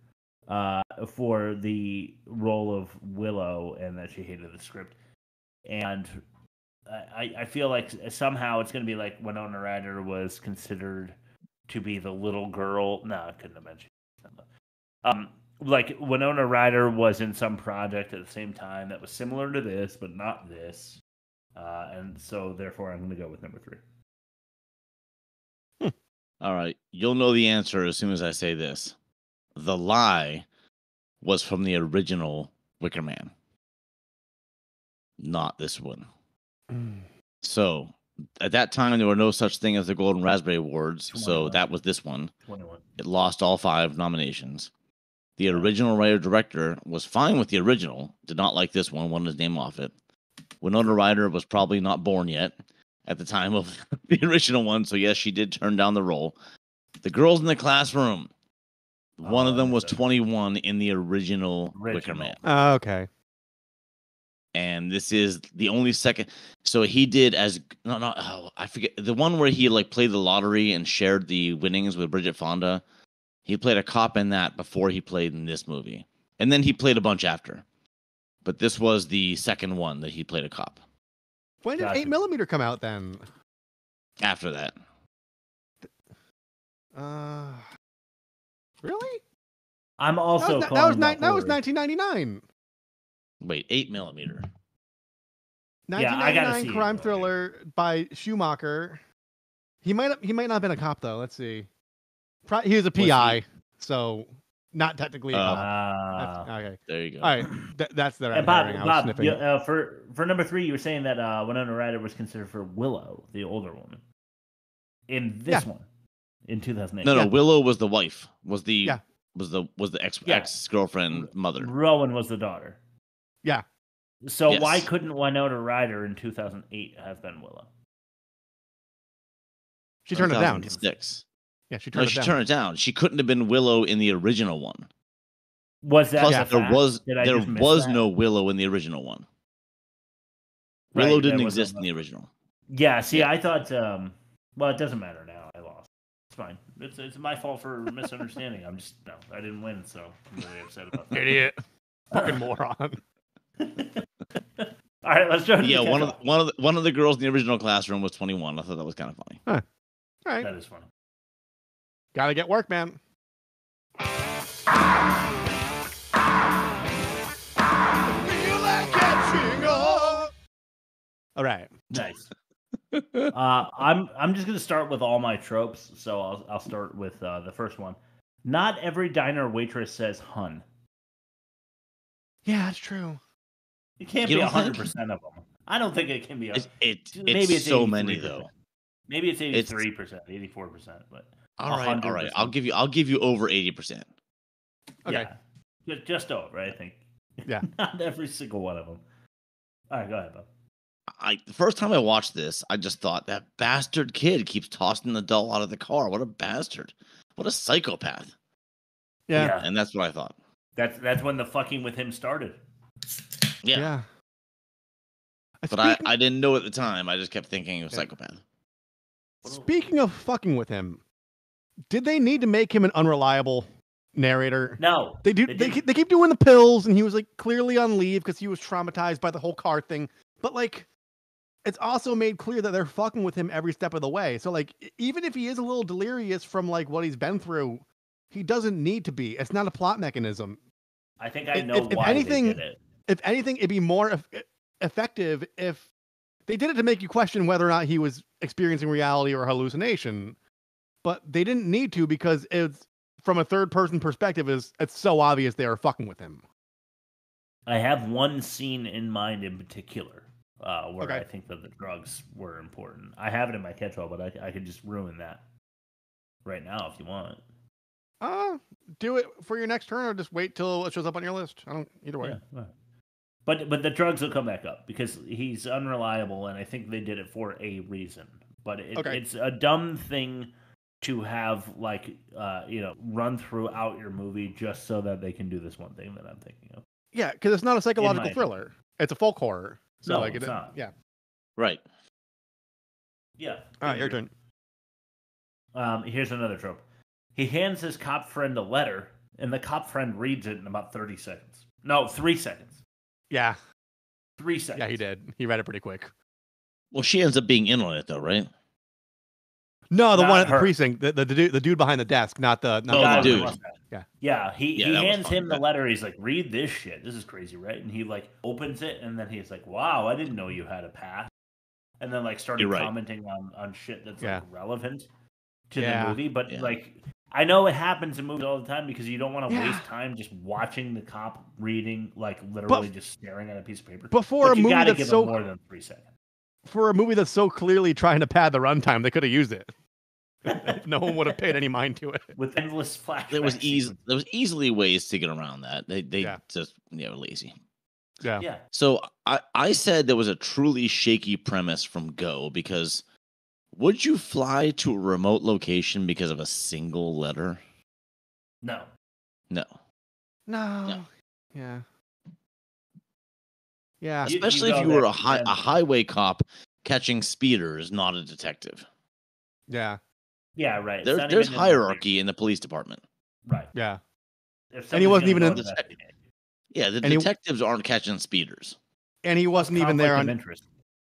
for the role of Willow, and that she hated the script. And I feel like somehow it's going to be like Winona Ryder was considered to be the little girl. No, I couldn't have mentioned. Like Winona Ryder was in some project at the same time that was similar to this, but not this. And so therefore I'm going to go with number 3. All right. You'll know the answer as soon as I say this. The lie was from the original Wicker Man. Not this one. So at that time, there were no such thing as the Golden Raspberry Awards. 21. So that was this one. 21. It lost all 5 nominations. The original writer-director was fine with the original, did not like this one, wanted his name off it. Winona Ryder was probably not born yet at the time of the original one, so yes, she did turn down the role. The girls in the classroom, one of them was 21 in the original Wicker Man. Oh, okay. And this is the only second. So he did I forget the one where he like played the lottery and shared the winnings with Bridget Fonda. He played a cop in that before he played in this movie, and then he played a bunch after. But this was the second one that he played a cop. When did 8mm come out then? After that. Really? I'm also that was 1999. Wait, 8mm. 1999 crime thriller by Schumacher. He might not have been a cop though. Let's see. He was a PI, so not technically a cop. Okay, there you go. All right, that's the red Bob, herring I was sniffing. for number 3, you were saying that Winona Ryder was considered for Willow, the older woman, in this one, in 2008. No, Willow was the wife. Was the ex girlfriend mother. Rowan was the daughter. Yeah. So why couldn't Winona Ryder in 2008 have been Willow? She turned it down. 2006. Yeah, she turned it down. She couldn't have been Willow in the original one. Was that? Plus, there was no Willow in the original one. Willow didn't exist in the original. Yeah. See, I thought. Well, it doesn't matter now. I lost. It's fine. It's my fault for misunderstanding. I didn't win, so I'm really upset about that. Idiot. Fucking moron. All right, let's jump. Yeah, one of the girls in the original classroom was 21. I thought that was kind of funny. Huh. All right. That is funny. Gotta get work, man. All right. Nice. I'm just gonna start with all my tropes, so I'll start with the first one. Not every diner waitress says "hun." Yeah, that's true. It can't be 100% of them. I don't think it can be. Maybe it's so many though. Maybe it's 83%, 84%, but all right. I'll give you over 80%. Okay. Yeah, just over, I think. Yeah. Not every single one of them. All right, go ahead, Bob. The first time I watched this, I just thought that bastard kid keeps tossing the doll out of the car. What a bastard! What a psychopath! Yeah. And that's what I thought. That's when the fucking with him started. Yeah. But I didn't know at the time. I just kept thinking he was a psychopath. Speaking of fucking with him, did they need to make him an unreliable narrator? No. They do. They keep doing the pills, and he was like clearly on leave because he was traumatized by the whole car thing. But like, it's also made clear that they're fucking with him every step of the way. So like, even if he is a little delirious from like what he's been through, he doesn't need to be. It's not a plot mechanism. I think I know why they did it. If anything, it'd be more effective if they did it to make you question whether or not he was experiencing reality or hallucination. But they didn't need to because it's from a third person perspective. It's so obvious they are fucking with him. I have one scene in mind in particular where I think that the drugs were important. I have it in my catch-all, but I could just ruin that right now if you want. Do it for your next turn, or just wait till it shows up on your list. I don't either way. Yeah. But the drugs will come back up because he's unreliable, and I think they did it for a reason. But it's a dumb thing to have run throughout your movie just so that they can do this one thing that I'm thinking of. Yeah, because it's not a psychological thriller. It's a folk horror. So No, like it's not. Yeah. Right. Yeah. All right, your turn. Here's another trope. He hands his cop friend a letter, and the cop friend reads it in about 30 seconds. No, 3 seconds. Yeah. 3 seconds. Yeah, he did. He read it pretty quick. Well, she ends up being in on it, though, right? No, the Not one at the her. precinct, the dude behind the desk, not the guy dude. with the mustache. Yeah. Yeah, he that was hands fun, him the but- letter. He's like, read this shit. This is crazy, right? And he like opens it, and then he's like, wow, I didn't know you had a past. And then like started You're right. commenting on shit that's Yeah. like relevant to Yeah. the movie. But Yeah. like, I know it happens in movies all the time because you don't want to Yeah. waste time just watching the cop reading, like literally just staring at a piece of paper. But for a you movie gotta that's give so- him more than 3 seconds. For a movie that's so clearly trying to pad the runtime, they could have used it. No one would have paid any mind to it. With endless flashbacks. There was easily ways to get around that. They Yeah. just were lazy. Yeah. Yeah. So I said there was a truly shaky premise from Go because would you fly to a remote location because of a single letter? No. No. No. Yeah. Yeah. Especially go if you were there, a highway cop catching speeders, not a detective. Yeah. Yeah, right. It's There's not even in the- hierarchy in the police department. Right. Yeah. If And he wasn't somebody's even gonna in go the- investigate. Yeah, the And he- detectives aren't catching speeders. And he wasn't even there Conflict on of interest.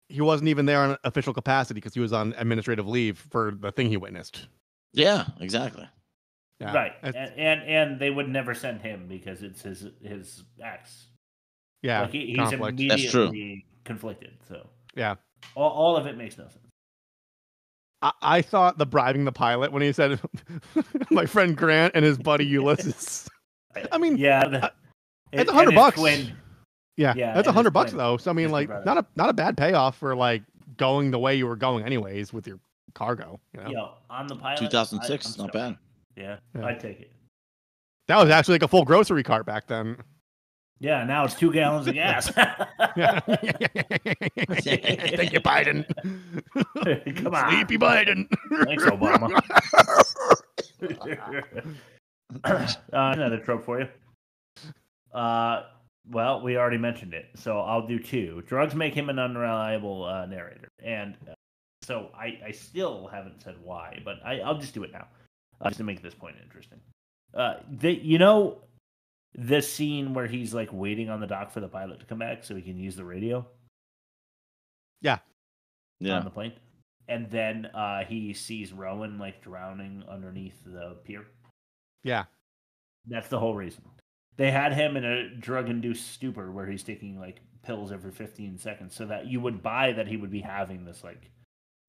he wasn't even there on official capacity because he was on administrative leave for the thing he witnessed. Yeah, exactly. Yeah. Right. It's- And they would never send him because it's his ex. Yeah. Like he's conflict. immediately That's true. conflicted. So Yeah. all of it makes no sense. I thought the bribing the pilot when he said my friend Grant and his buddy Ulysses. I mean, Yeah. it's and his $100. twin. Yeah, Yeah, that's and his $100 twin. though. So I mean, His like, brother. not a bad payoff for like going the way you were going anyways with your cargo. You know, Yo, on the pilot. 2006, I'm not sorry. bad. Yeah, Yeah. I'd take it. that was actually like a full grocery cart back then. Yeah, now it's 2 gallons of gas. Yeah. Thank you, Biden. Come on. Sleepy Biden. Thanks, Obama. Another trope for you. Well, we already mentioned it, so I'll do 2. Drugs make him an unreliable narrator, and so I still haven't said why, but I'll just do it now, just to make this point interesting. The scene where he's like waiting on the dock for the pilot to come back so he can use the radio Yeah. on the plane, and then he sees Rowan like drowning underneath the pier. Yeah. That's the whole reason. They had him in a drug-induced stupor where he's taking like pills every 15 seconds so that you would buy that he would be having this like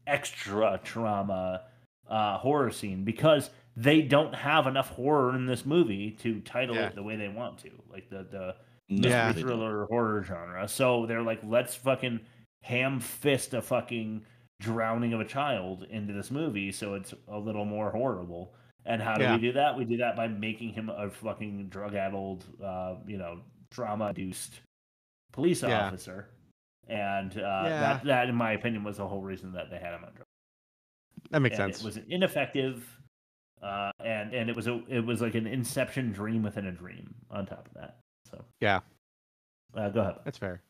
extra trauma horror scene because they don't have enough horror in this movie to title it the way they want to, like the mystery thriller horror genre. So they're like, let's fucking ham fist a fucking drowning of a child into this movie so it's a little more horrible. And how do we do that? We do that by making him a fucking drug-addled, trauma-induced police officer. And that, in my opinion, was the whole reason that they had him on drugs. That makes And sense. It was ineffective, and it was like an Inception dream within a dream on top of that. So Yeah. Go ahead. That's fair.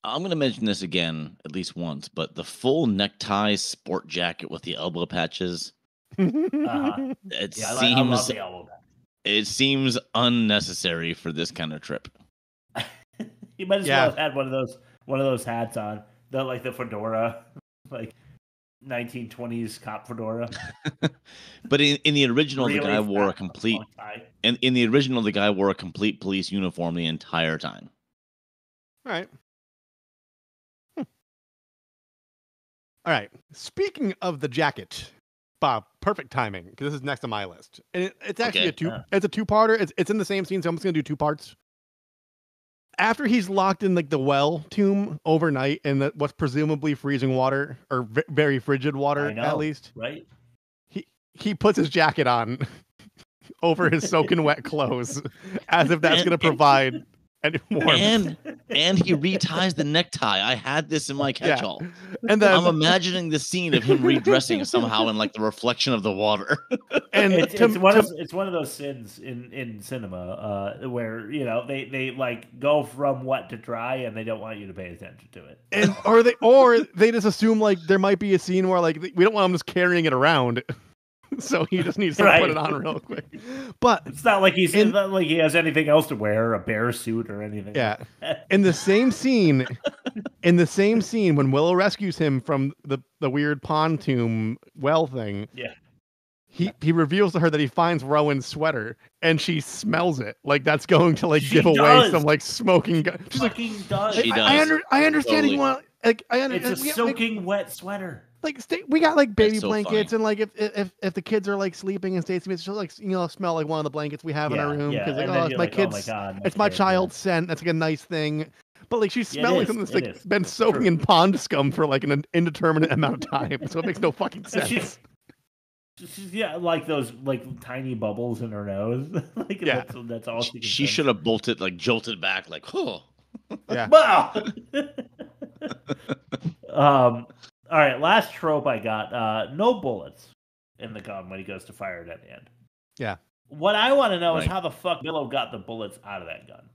I'm going to mention this again at least once, but the full necktie sport jacket with the elbow patches. It I seems love the elbow patch. it seems unnecessary for this kind of trip. You might as well have had one of those hats on, the fedora, like 1920s cop fedora. But in the original, Really the guy wore a fat complete. long tie. And in the original, the guy wore a complete police uniform the entire time. All right. All right. Speaking of the jacket, Bob, perfect timing because this is next on my list, and it's actually it's a two-parter. It's in the same scene, so I'm just gonna do 2 parts. After he's locked in like the well tomb overnight in what's presumably freezing water or very frigid water, at least, right? He puts his jacket on over his soaking wet clothes, as if that's gonna provide and warmth. And he reties the necktie. I had this in my catch-all. And then I'm imagining the scene of him redressing somehow in like the reflection of the water. And it's one of those sins in cinema where they like go from wet to dry and they don't want you to pay attention to it. And or they just assume like there might be a scene where like we don't want him just carrying it around. So he just needs to put it on real quick. But it's not like he has anything else to wear, a bear suit or anything. Yeah. In the same scene, when Willow rescues him from the weird pontoon well thing, he reveals to her that he finds Rowan's sweater and she smells it. Like that's going to give away some like smoking gun. She's like, does. She does. I understand you want It's a soaking wet sweater. Like we got like baby so blankets funny. and like if the kids are like sleeping in States, she'll like smell like one of the blankets we have in our room because it's my kids. It's my child's scent. That's like a nice thing. But like she's smelling something that's like been soaking in pond scum for like an indeterminate amount of time, so it makes no fucking sense. She's like those like tiny bubbles in her nose. That's all she can She should have jolted back like, oh. Yeah. Wow. All right, last trope I got. No bullets in the gun when he goes to fire it at the end. Yeah. What I want to know is how the fuck Willow got the bullets out of that gun.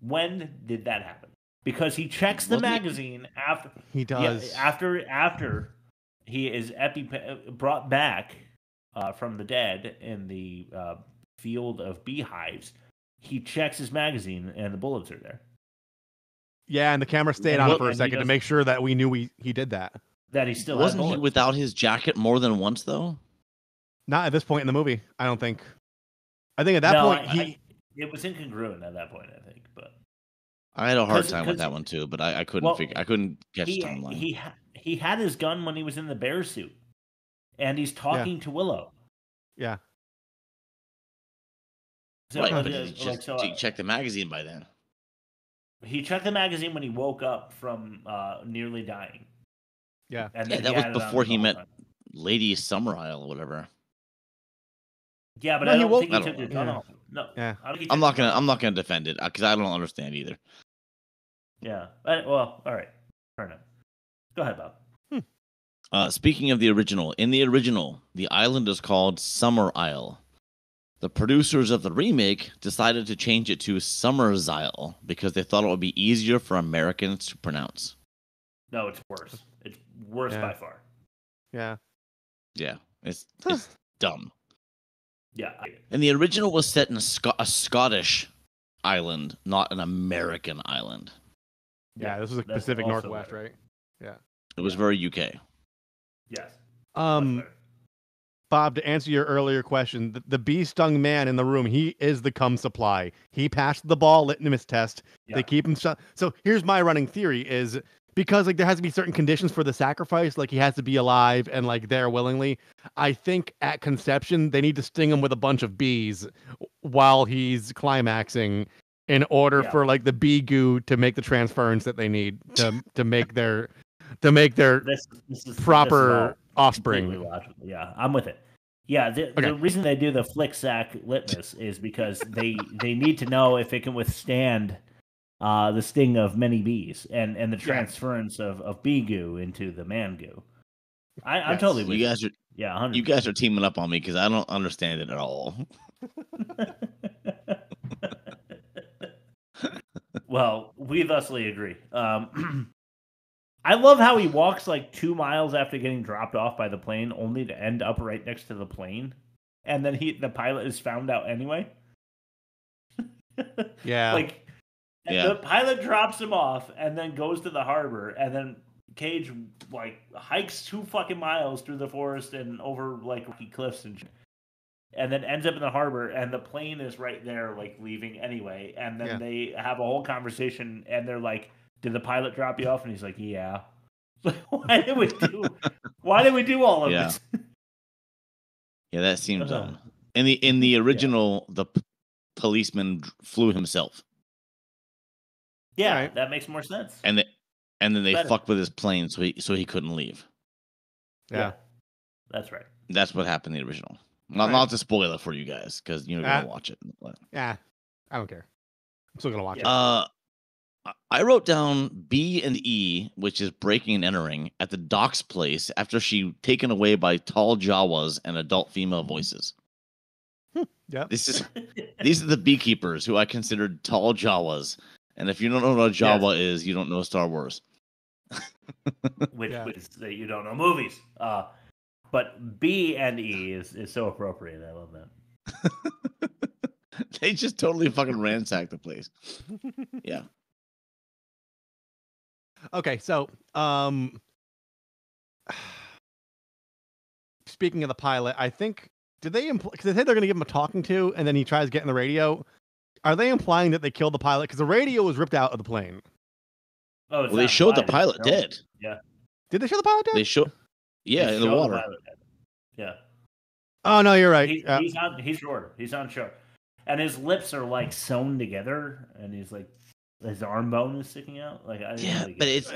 When did that happen? Because he checks the magazine after he does. Yeah, after he is brought back from the dead in the field of beehives. He checks his magazine and the bullets are there. Yeah, and the camera stayed on it for a second to make sure that we knew he did that. That he still wasn't he without his jacket more than once though? Not at this point in the movie, I don't think. I think at that point it was incongruent at that point, I think, but I had a hard time with that one too, but I couldn't I couldn't catch the timeline. He had his gun when he was in the bear suit, and he's talking to Willow. Yeah. So, right, but he checked the magazine by then. He checked the magazine when he woke up from nearly dying. Yeah, and that was before he met Lady Summerisle or whatever. Yeah, but I don't think he took the gun off. No, I'm not gonna defend it because I don't understand either. Yeah, well, all right, fair enough. Go ahead, Bob. Speaking of the original, in the original, the island is called Summer Isle. The producers of the remake decided to change it to Summer's Isle because they thought it would be easier for Americans to pronounce. No, it's worse. It's worse by far. Yeah. Yeah, it's dumb. Yeah. And the original was set in a Scottish island, not an American island. Yeah, this was the Pacific Northwest, right? Yeah. It was very UK. Yes. Bob, to answer your earlier question, the bee-stung man in the room, he is the cum supply. He passed the ball litmus test. Yeah. They keep him shut. So here's my running theory is because there has to be certain conditions for the sacrifice, like he has to be alive and there willingly. I think at conception, they need to sting him with a bunch of bees while he's climaxing in order for the bee goo to make the transference that they need to make their this proper offspring. Yeah, I'm with it. Yeah, the reason they do the flick sack litmus is because they need to know if it can withstand the sting of many bees and the transference of bee goo into the man goo. I'm totally with you. You guys are teaming up on me because I don't understand it at all. Well, we thusly agree. I love how he walks 2 miles after getting dropped off by the plane, only to end up right next to the plane, and then the pilot is found out anyway. Yeah, the pilot drops him off and then goes to the harbor, and then Cage hikes 2 fucking miles through the forest and over rocky cliffs and then ends up in the harbor, and the plane is right there, leaving anyway, and then they have a whole conversation, and they're like, did the pilot drop you off? And he's like, yeah. Why did we do all of this? Yeah, that seems dumb. In the original, the policeman flew himself. Yeah, that makes more sense. And then they fucked with his plane, so he couldn't leave. Yeah, that's right. That's what happened in the original. Not to spoil it for you guys, because you're gonna watch it. Yeah, I don't care. I'm still gonna watch it. I wrote down B and E, which is breaking and entering, at the doc's place after she taken away by tall Jawas and adult female voices. Yeah. These are the beekeepers who I considered tall Jawas. And if you don't know what a Jawa is, you don't know Star Wars. Which is that you don't know movies. But B and E is so appropriate. I love that. They just totally fucking ransacked the place. Yeah. Okay, so speaking of the pilot, I think did they because they said they're going to give him a talking to, and then he tries getting the radio. Are they implying that they killed the pilot because the radio was ripped out of the plane? Oh, well, they showed the pilot dead. Yeah. Did they show the pilot dead? They show. Yeah, in the water. Yeah. Oh no, you're right. He's short. He's on shore, and his lips are like sewn together, and he's like his arm bone is sticking out. Like I didn't really but it's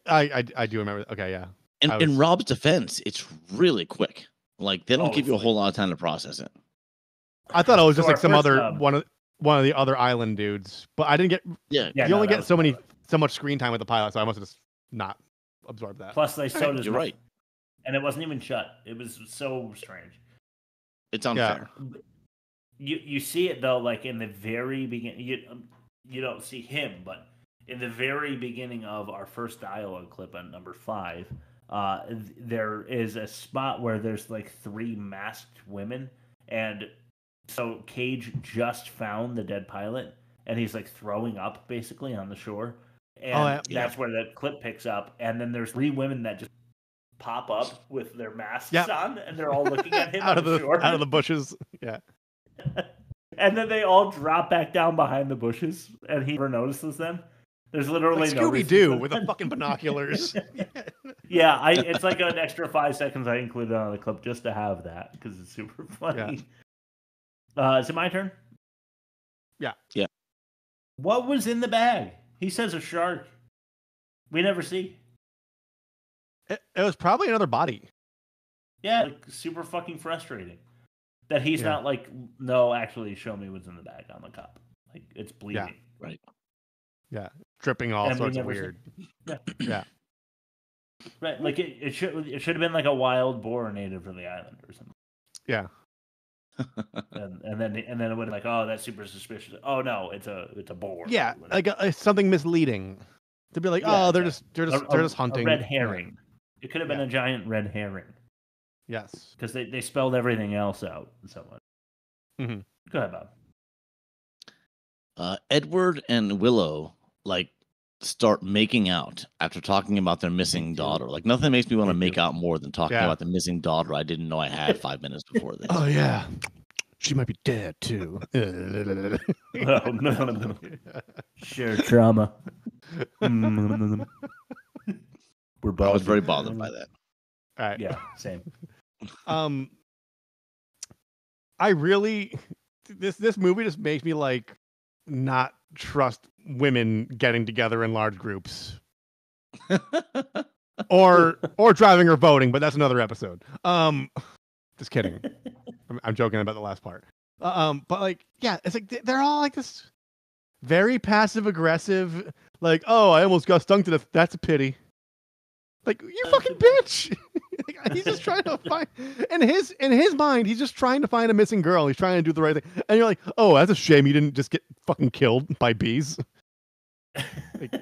I do remember. Okay, yeah. In Rob's defense, it's really quick. Like they don't give you a whole lot of time to process it. I thought it was just like some other one of the other island dudes, but I didn't get. You only get so much screen time with the pilot, so I must have just not absorbed that. Plus, they sewed his You're right. And it wasn't even shut. It was so strange. It's unfair. You see it though, like in the very beginning. You don't see him, but in the very beginning of our first dialogue clip on number 5, there is a spot where there's like 3 masked women, and so Cage just found the dead pilot, and he's like throwing up basically on the shore, and that's where the clip picks up, and then there's 3 women that just pop up with their masks on, and they're all looking at him out on the shore. Out of the bushes. Yeah. And then they all drop back down behind the bushes, and he never notices them. There's literally like no Scooby-Doo with the fucking binoculars. Yeah, it's like an extra 5 seconds I included on the clip just to have that because it's super funny. Is it my turn? Yeah. Yeah. What was in the bag? He says a shark. We never see. It was probably another body. Yeah, like, super fucking frustrating. That he's not like, no, actually, show me what's in the bag on the cup. Like, it's bleeding. Yeah. Right. Yeah. Dripping all sorts of weird. Yeah. Right. Like, it should have been like a wild boar native to the island or something. Yeah. and then it would have been like, oh, that's super suspicious. Oh no, it's a boar. Yeah, like something misleading to be like, they're just hunting. A red herring. It could have been a giant red herring. Yes, because they spelled everything else out somewhat. Mm-hmm. Go ahead, Bob. Edward and Willow start making out after talking about their missing daughter. Like nothing makes me want to make out more than talking about the missing daughter I didn't know I had 5 minutes before this. Oh yeah, she might be dead too. Oh, no. Shared trauma. I was very bothered by that. All right. Yeah, same. I really this movie just makes me like not trust women getting together in large groups. or driving or voting, but that's another episode. Just kidding. I'm joking about the last part. But like, yeah, it's like they're all like this very passive aggressive, like, oh, I almost got stung to death. That's a pity. Like, you fucking bitch. He's just trying to find, in his mind, he's just trying to find a missing girl. He's trying to do the right thing. And you're like, oh, that's a shame you didn't just get fucking killed by bees. Like,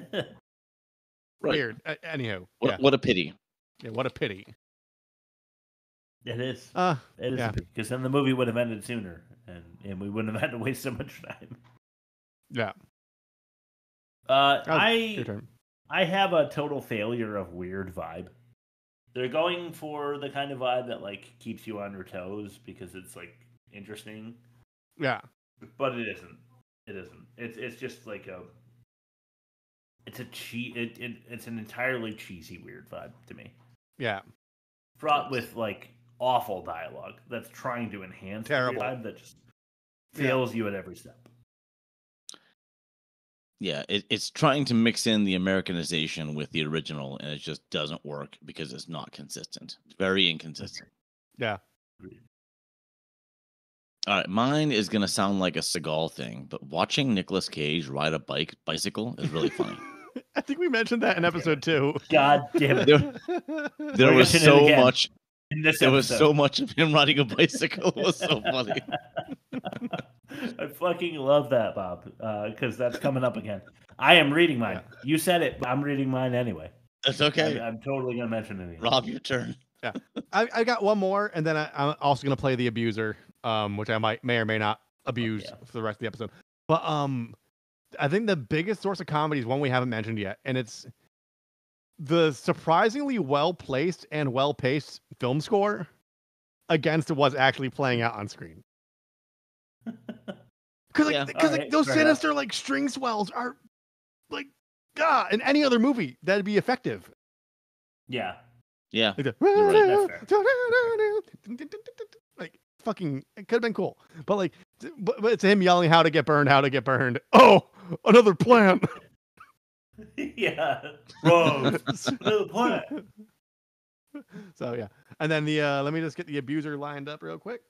weird. Anyhow. What a pity. Yeah, what a pity. It is. It is because then the movie would have ended sooner, and we wouldn't have had to waste so much time. Yeah. Your turn. I have a total failure of weird vibe. They're going for the kind of vibe that like keeps you on your toes because it's like interesting. Yeah. But it isn't. It isn't. It's just like it's an entirely cheesy weird vibe to me. Yeah. Fraught with like awful dialogue that's trying to enhance the vibe that just fails you at every step. Yeah, it's trying to mix in the Americanization with the original, and it just doesn't work because it's not consistent. It's very inconsistent. Yeah. All right, mine is gonna sound like a Seagal thing, but watching Nicolas Cage ride a bicycle is really funny. I think we mentioned that in episode 2. God damn it! There was so much. In this There was episode. so much of him riding a bicycle. It was so funny. I fucking love that, Bob, because that's coming up again. I am reading mine. You said it, but I'm reading mine anyway. That's okay. I'm totally gonna mention it. Rob, your turn. Yeah, I got one more, and then I'm also gonna play the abuser, which I may or may not abuse for the rest of the episode. But I think the biggest source of comedy is one we haven't mentioned yet, and it's the surprisingly well placed and well paced film score against what's actually playing out on screen. Because those sinister like string swells are like in any other movie that'd be effective. Yeah. Yeah. Like, That's fair. like fucking, it could have been cool, but like, but it's him yelling how to get burned, how to get burned. Oh, another plant. Yeah. Whoa. Another plant. So yeah, and then the let me just get the abuser lined up real quick.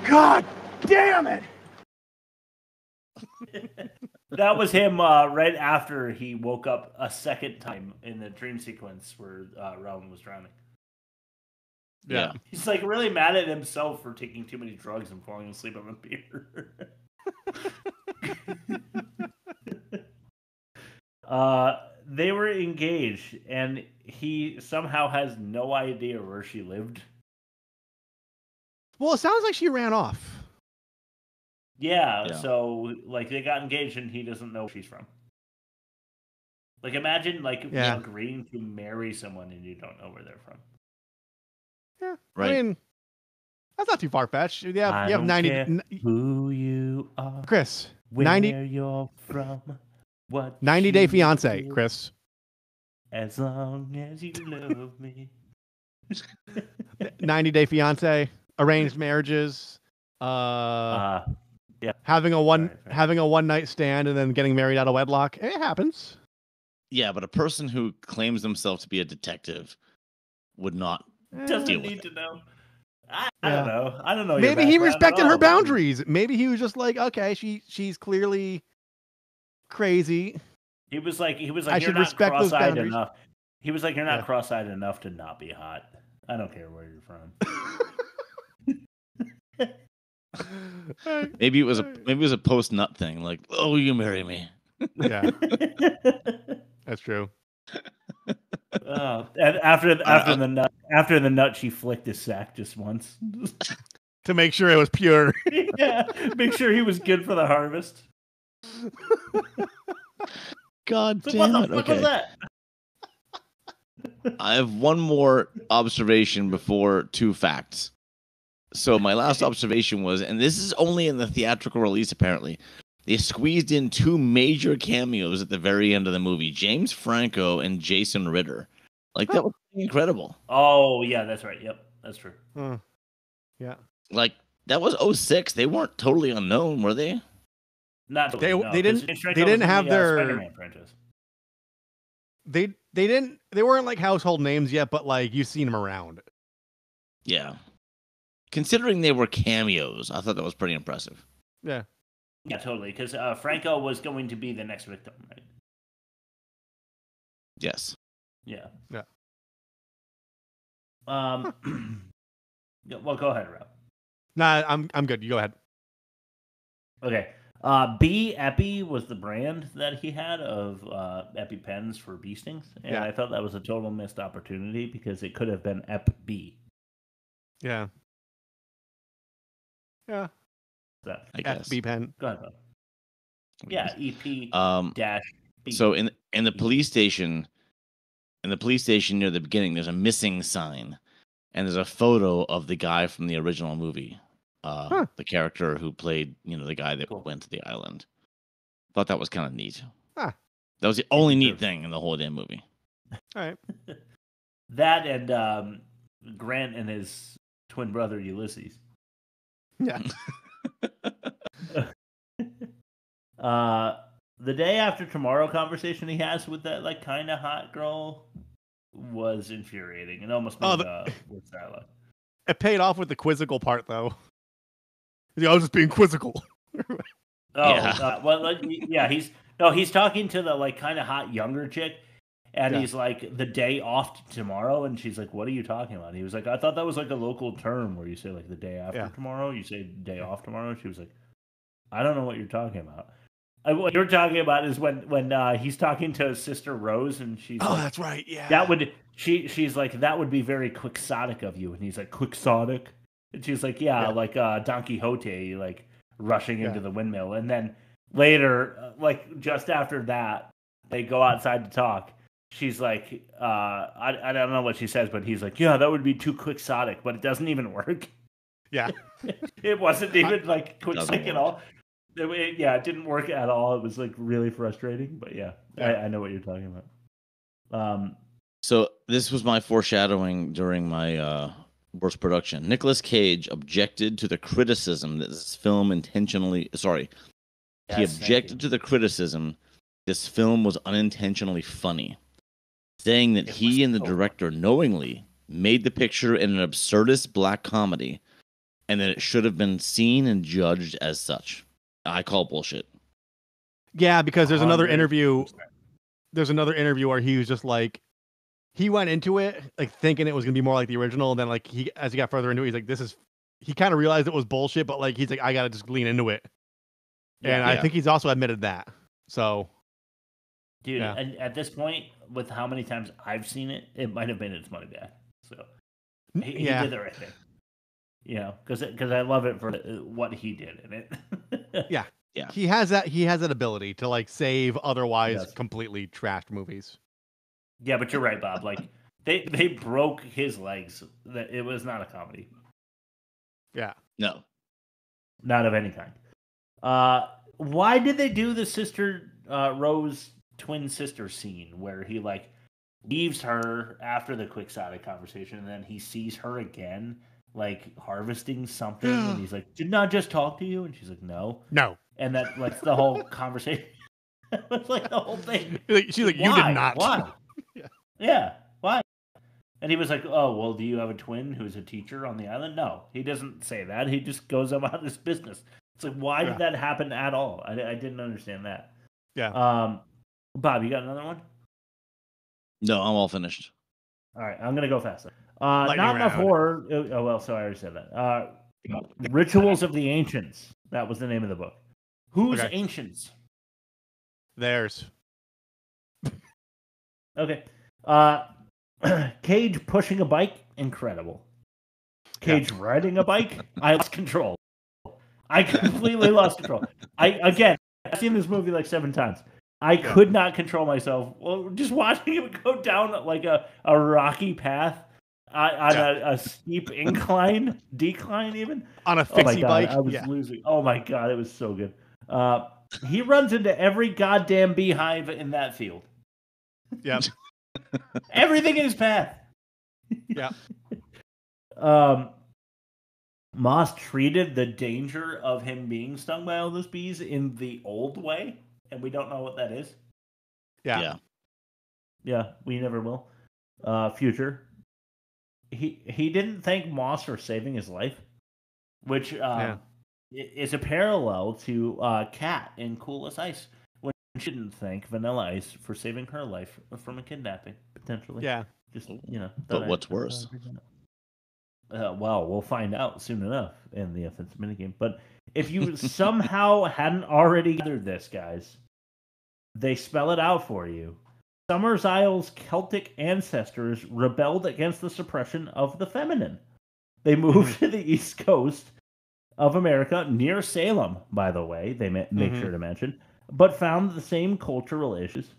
God damn it! That was him right after he woke up a second time in the dream sequence where Rowan was drowning. Yeah. He's like really mad at himself for taking too many drugs and falling asleep on a beer. They were engaged, and he somehow has no idea where she lived. Well, it sounds like she ran off. Yeah, so like they got engaged and he doesn't know where she's from. Like imagine like agreeing to marry someone and you don't know where they're from. Yeah, right. I mean, that's not too far fetched. You have 90 who you are, Chris. Where 90 you're from, what 90-day you fiance, do, Chris. As long as you love me. 90-day fiance, arranged marriages, yeah, having a one night stand and then getting married out of wedlock. It happens. Yeah, but a person who claims themselves to be a detective would not doesn't deal with need it. to know. I don't know. I don't know. Maybe he respected her boundaries. Maybe he was just like, okay, she's clearly crazy. He was like, I you're should not respect those cross-eyed boundaries. enough. He was like, you're not cross-eyed enough to not be hot. I don't care where you're from. Maybe it was a post nut thing, like, oh, you marry me. Yeah, that's true. And after the nut, she flicked his sack just once to make sure it was pure. Yeah, make sure he was good for the harvest. God So damn what it! the fuck Okay, was that? I have one more observation before 2 facts. So my last observation was, and this is only in the theatrical release apparently, they squeezed in 2 major cameos at the very end of the movie: James Franco and Jason Ritter. Like that was incredible. Oh yeah, that's right. Yep, that's true. Yeah, like that was 2006. They weren't totally unknown, were they? Not totally, no, they didn't have their Spider-Man franchise. They weren't like household names yet, but like you've seen them around. Yeah. Considering they were cameos, I thought that was pretty impressive. Yeah. Yeah, totally. Because Franco was going to be the next victim, right? Yes. Yeah. Yeah. Well, go ahead, Rob. Nah, I'm good. You go ahead. Okay. Bee Epi was the brand that he had of EpiPens for bee stings, and I thought that was a total missed opportunity because it could have been Ep B. Yeah. Yeah. I guess. FB pen. Go ahead, Bob. Yeah, EP dash B. So in the police station, near the beginning, there's a missing sign, and there's a photo of the guy from the original movie, the character who played, the guy that went to the island. Thought that was kind of neat. That was the only neat thing in the whole damn movie. All right. That and Grant and his twin brother Ulysses. Yeah. The day after tomorrow conversation he has with that like kind of hot girl was infuriating and almost made worse dialogue. It paid off with the quizzical part, though. I was just being quizzical. He's talking to the like kind of hot younger chick, and he's like, the day off tomorrow, and she's like, what are you talking about? And he was like, I thought that was like a local term where you say like the day after tomorrow, you say day off tomorrow. She was like, I don't know what you're talking about. What you're talking about is when he's talking to Sister Rose, and she's like, that's right, yeah. That would she's like, that would be very quixotic of you, and he's like, quixotic, and she's like, like Don Quixote, like rushing into the windmill, and then later, like just after that, they go outside to talk. She's like, I don't know what she says, but he's like, yeah, that would be too quixotic, but it doesn't even work. Yeah, it wasn't even like quixotic at all. It didn't work at all. It was like really frustrating, but I know what you're talking about. So this was my foreshadowing during my worst production. Nicolas Cage objected to the criticism that this film he objected to the criticism this film was unintentionally funny, saying that he and the director knowingly made the picture in an absurdist black comedy, and that it should have been seen and judged as such. I call bullshit. Yeah, because there's another interview. There's another interview where he was just like, he went into it like thinking it was gonna be more like the original, and then like as he got further into it, he's like, he kind of realized it was bullshit, but like he's like, I gotta just lean into it. And I think he's also admitted that. So, dude, and at this point, with how many times I've seen it, it might have been its money back. So he did the right thing. You know, because I love it for what he did in it. yeah. He has that ability to like save otherwise completely trashed movies. Yeah, but you're right, Bob. Like they broke his legs. That it was not a comedy. Yeah. No. Not of any kind. Why did they do the sister Rose twin sister scene where he like leaves her after the quixotic conversation, and then he sees her again, like harvesting something, and he's like, "Didn't I just talk to you?" And she's like, "No." And that like the whole conversation. It's like the whole thing. She's like, "You did not." Why? Yeah. Why? And he was like, "Oh, well, do you have a twin who's a teacher on the island?" No, he doesn't say that. He just goes about his business. It's like, why did that happen at all? I didn't understand that. Yeah. Bob, you got another one? No, I'm all finished. All right, I'm gonna go faster. Not enough horror. Oh well, so I already said that. Rituals of the Ancients. That was the name of the book. Who's Ancients? Theirs. Okay. Cage pushing a bike, incredible. Cage riding a bike, I lost control. I completely lost control. I've seen this movie like 7 times. I could not control myself. Well, just watching him go down like a rocky path on a steep decline even. On a fixie bike. I was losing. Oh my God, it was so good. He runs into every goddamn beehive in that field. Yep. Everything in his path. Yeah. Moss treated the danger of him being stung by all those bees in the old way, and we don't know what that is. Yeah. Yeah, we never will. Future. He didn't thank Moss for saving his life, which is a parallel to Kat in Cool as Ice, when she didn't thank Vanilla Ice for saving her life from a kidnapping, potentially. Yeah. Just, But what's worse? Well, we'll find out soon enough in the offensive minigame. But if you somehow hadn't already gathered this, guys, they spell it out for you. Summers Isle's Celtic ancestors rebelled against the suppression of the feminine. They moved to the East Coast of America, near Salem, by the way, they make sure to mention, but found the same cultural issues.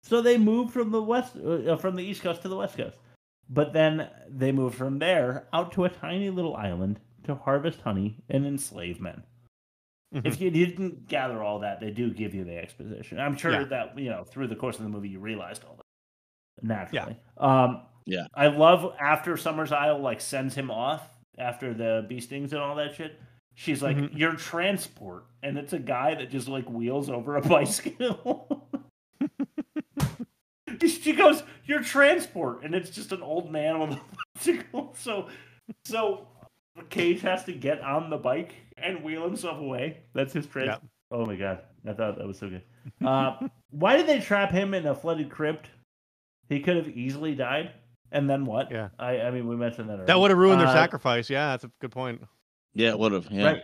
So they moved from the East Coast to the West Coast. But then they moved from there out to a tiny little island to harvest honey and enslave men. If you didn't gather all that, they do give you the exposition. I'm sure that, through the course of the movie, you realized all that. Naturally. Yeah. I love after Summers Isle, sends him off after the bee stings and all that shit. She's like, "Your transport." And it's a guy that just, wheels over a bicycle. She goes, "Your transport." And it's just an old man with a bicycle. So So Cage has to get on the bike and wheel himself away. That's his trade. Yep. Oh my god, I thought that was so good. Why did they trap him in a flooded crypt? He could have easily died. And then what? Yeah. I mean, we mentioned that already. That would have ruined their sacrifice. Yeah, that's a good point. Yeah, it would have. Yeah. Right.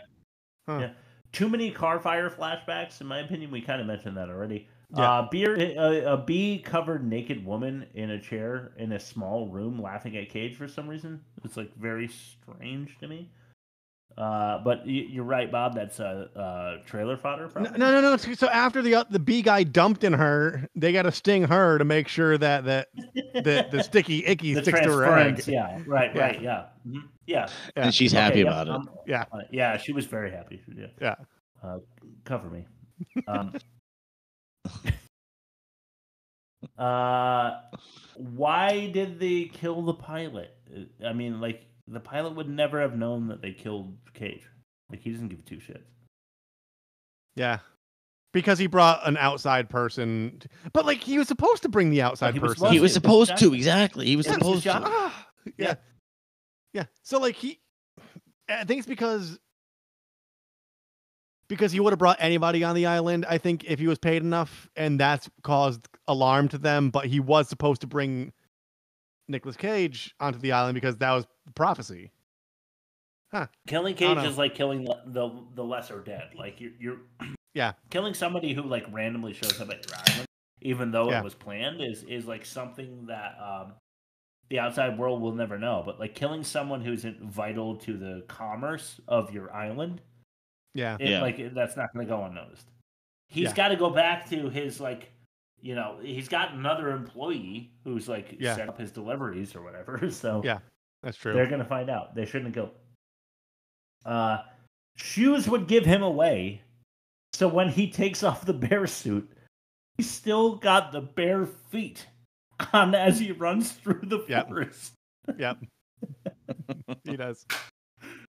Huh. Yeah. Too many car fire flashbacks, in my opinion. We kind of mentioned that already. Yeah. A bee-covered naked woman in a chair in a small room laughing at Cage for some reason. It's like very strange to me. But you're right, Bob. That's trailer fodder. Probably. No. So after the bee guy dumped in her, they got to sting her to make sure that the sticky icky The sticks to her egg. transference, yeah, right, yeah. Mm-hmm. Yeah. And she's happy about it. Yeah. Yeah, she was very happy. Yeah. Cover me. Why did they kill the pilot? I mean, like, the pilot would never have known that they killed Cage. Like, he doesn't give two shits. Yeah. Because he brought an outside person. But, like, he was supposed to bring the outside person. He was supposed to, exactly. He was supposed to. Yeah. Yeah. So, like, I think it's because he would have brought anybody on the island, I think, if he was paid enough, and that's caused alarm to them. But he was supposed to bring Nicolas Cage onto the island because that was prophecy. Huh. Killing Cage is like killing the lesser dead. Like, you're yeah, killing somebody who, like, randomly shows up at your island, even though it was planned, is like something that the outside world will never know. But, like, killing someone who's vital to the commerce of your island, like, that's not going to go unnoticed. He's got to go back to his, like, you know, he's got another employee who's, like, set up his deliveries or whatever. So yeah, that's true. They're going to find out. They shouldn't have killed him. Shoes would give him away. So when he takes off the bear suit, he's still got the bare feet on as he runs through the forest. Yep. He does.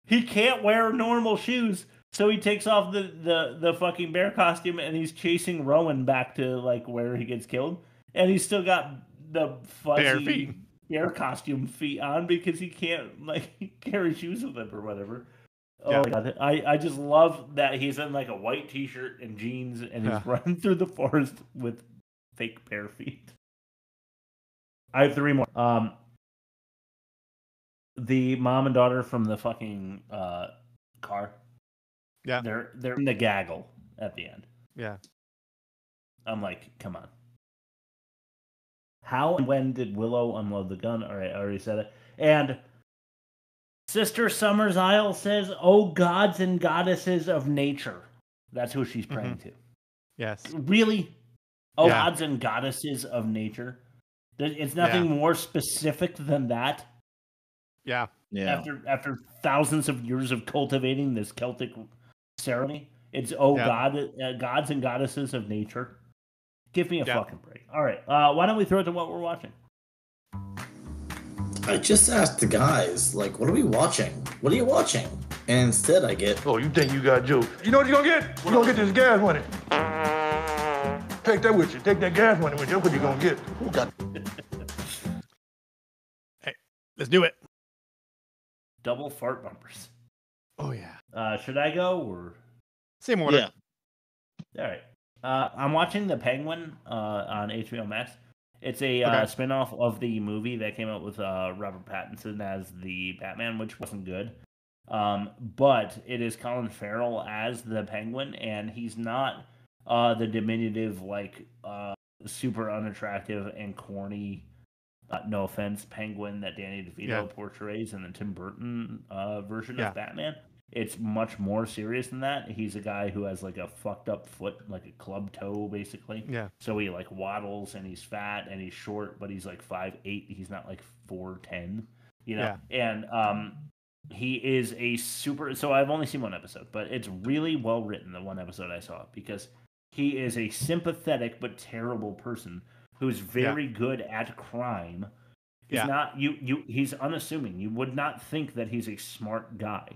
He can't wear normal shoes, so he takes off the fucking bear costume and he's chasing Rowan back to, like, where he gets killed. And he's still got the fuzzy bear costume feet on because he can't, like, carry shoes with him or whatever. Oh my god! I just love that he's in, like, a white t-shirt and jeans and he's running through the forest with fake bare feet. I have three more. The mom and daughter from the fucking car. Yeah, they're in the gaggle at the end. Yeah, I'm like, come on. How and when did Willow unload the gun? All right, I already said it. And Sister Summers Isle says, "Oh gods and goddesses of nature." That's who she's praying to. Yes. Really? Oh, gods and goddesses of nature. It's nothing more specific than that. Yeah. Yeah. After thousands of years of cultivating this Celtic ceremony, it's gods and goddesses of nature. Give me a fucking break. All right. Why don't we throw it to what we're watching? I just asked the guys, like, what are we watching? What are you watching? And instead I get, oh, you think you got jokes. You know what you're gonna get? You're gonna get this gas money. Take that with you. Take that gas money with you. That's what you're gonna get. Who got Hey, let's do it. Double fart bumpers. Oh, yeah. Should I go or? Same order. Yeah. All right. I'm watching The Penguin on HBO Max. It's a spinoff of the movie that came out with Robert Pattinson as the Batman, which wasn't good. But it is Colin Farrell as the Penguin, and he's not the diminutive, like, super unattractive and corny, no offense, Penguin that Danny DeVito portrays in the Tim Burton version of Batman. It's much more serious than that. He's a guy who has, like, a fucked up foot, like a club toe, basically. Yeah. So he, like, waddles, and he's fat, and he's short, but he's, like, 5'8". He's not, like, 4'10", you know? Yeah. And he is a super... So I've only seen one episode, but it's really well written, the one episode I saw, because he is a sympathetic but terrible person who's very good at crime. He's not... He's unassuming. You would not think that he's a smart guy.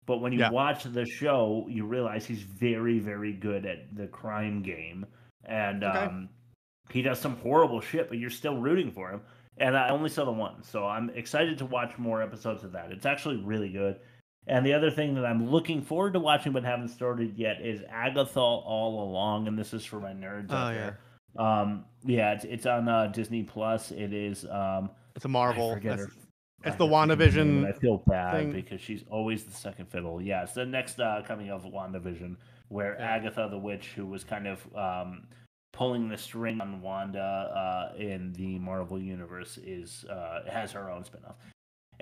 But when you watch the show, you realize he's very, very good at the crime game. And he does some horrible shit, but you're still rooting for him. and I only saw the one, so I'm excited to watch more episodes of that. It's actually really good. And the other thing that I'm looking forward to watching but haven't started yet is Agatha All Along, and this is for my nerds out there. It's on Disney Plus. It is. It's a Marvel. It's the WandaVision. WandaVision. I feel bad thing. because she's always the second fiddle. Yeah, it's the next coming of WandaVision, where Agatha the witch, who was kind of pulling the string on Wanda in the Marvel universe, has her own spinoff.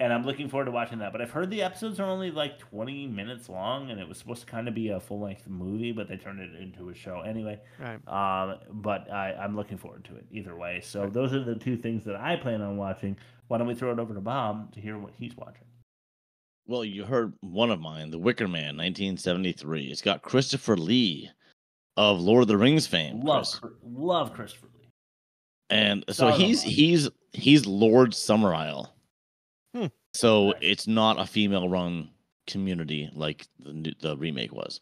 And I'm looking forward to watching that. But I've heard the episodes are only like 20 minutes long, and it was supposed to kind of be a full-length movie, but they turned it into a show anyway. Right. But I'm looking forward to it either way. So those are the two things that I plan on watching. Why don't we throw it over to Bob to hear what he's watching? Well, you heard one of mine, The Wicker Man, 1973. It's got Christopher Lee of Lord of the Rings fame. Love Christopher Lee. And so he's Lord Summerisle. So it's not a female-run community like the remake was.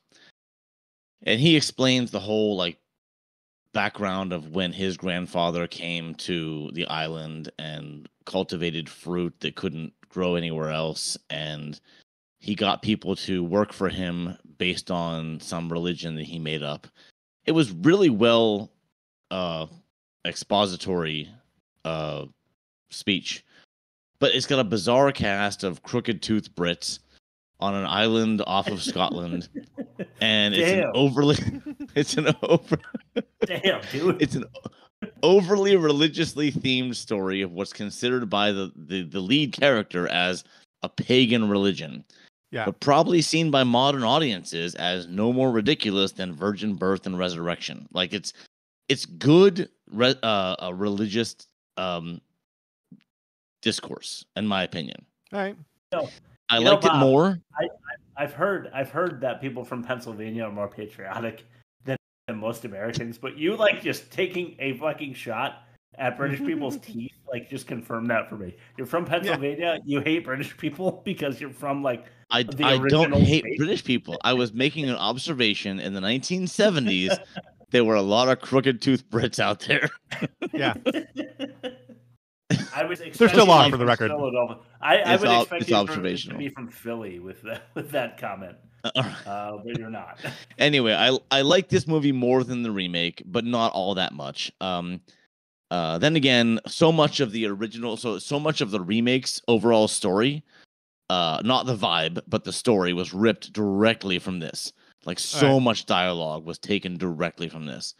And he explains the whole like background of when his grandfather came to the island and cultivated fruit that couldn't grow anywhere else, and he got people to work for him based on some religion that he made up. It was really well expository speech. But it's got a bizarre cast of crooked tooth Brits on an island off of Scotland, and it's an overly religiously themed story of what's considered by the lead character as a pagan religion, but probably seen by modern audiences as no more ridiculous than virgin birth and resurrection. Like it's good religious discourse, in my opinion. All right. I liked it more. I've heard that people from Pennsylvania are more patriotic than most Americans, but you like just taking a fucking shot at British people's teeth, like just confirm that for me. You're from Pennsylvania, you hate British people because you're from like I don't hate British people. I was making an observation in the 1970s. There were a lot of crooked tooth Brits out there. Yeah. I was They're still on for the record. I would expect you to be from Philly with that comment, but you're not. Anyway, I like this movie more than the remake, but not all that much. Then again, so much of the remake's overall story, not the vibe, but the story was ripped directly from this. Like much dialogue was taken directly from this.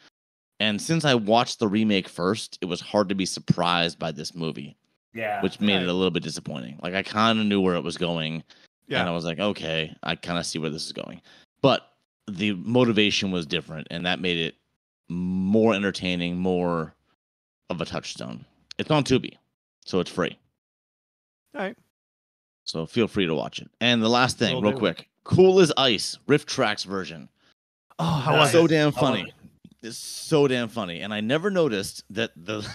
And since I watched the remake first, it was hard to be surprised by this movie. Yeah. Which made it a little bit disappointing. Like, I kind of knew where it was going. Yeah. And I was like, okay, I kind of see where this is going. But the motivation was different, and that made it more entertaining, more of a touchstone. It's on Tubi, so it's free. All right. So feel free to watch it. And the last thing, real quick. Cool as Ice, Riff Tracks version. Oh, how was so damn funny. It's so damn funny. And I never noticed that the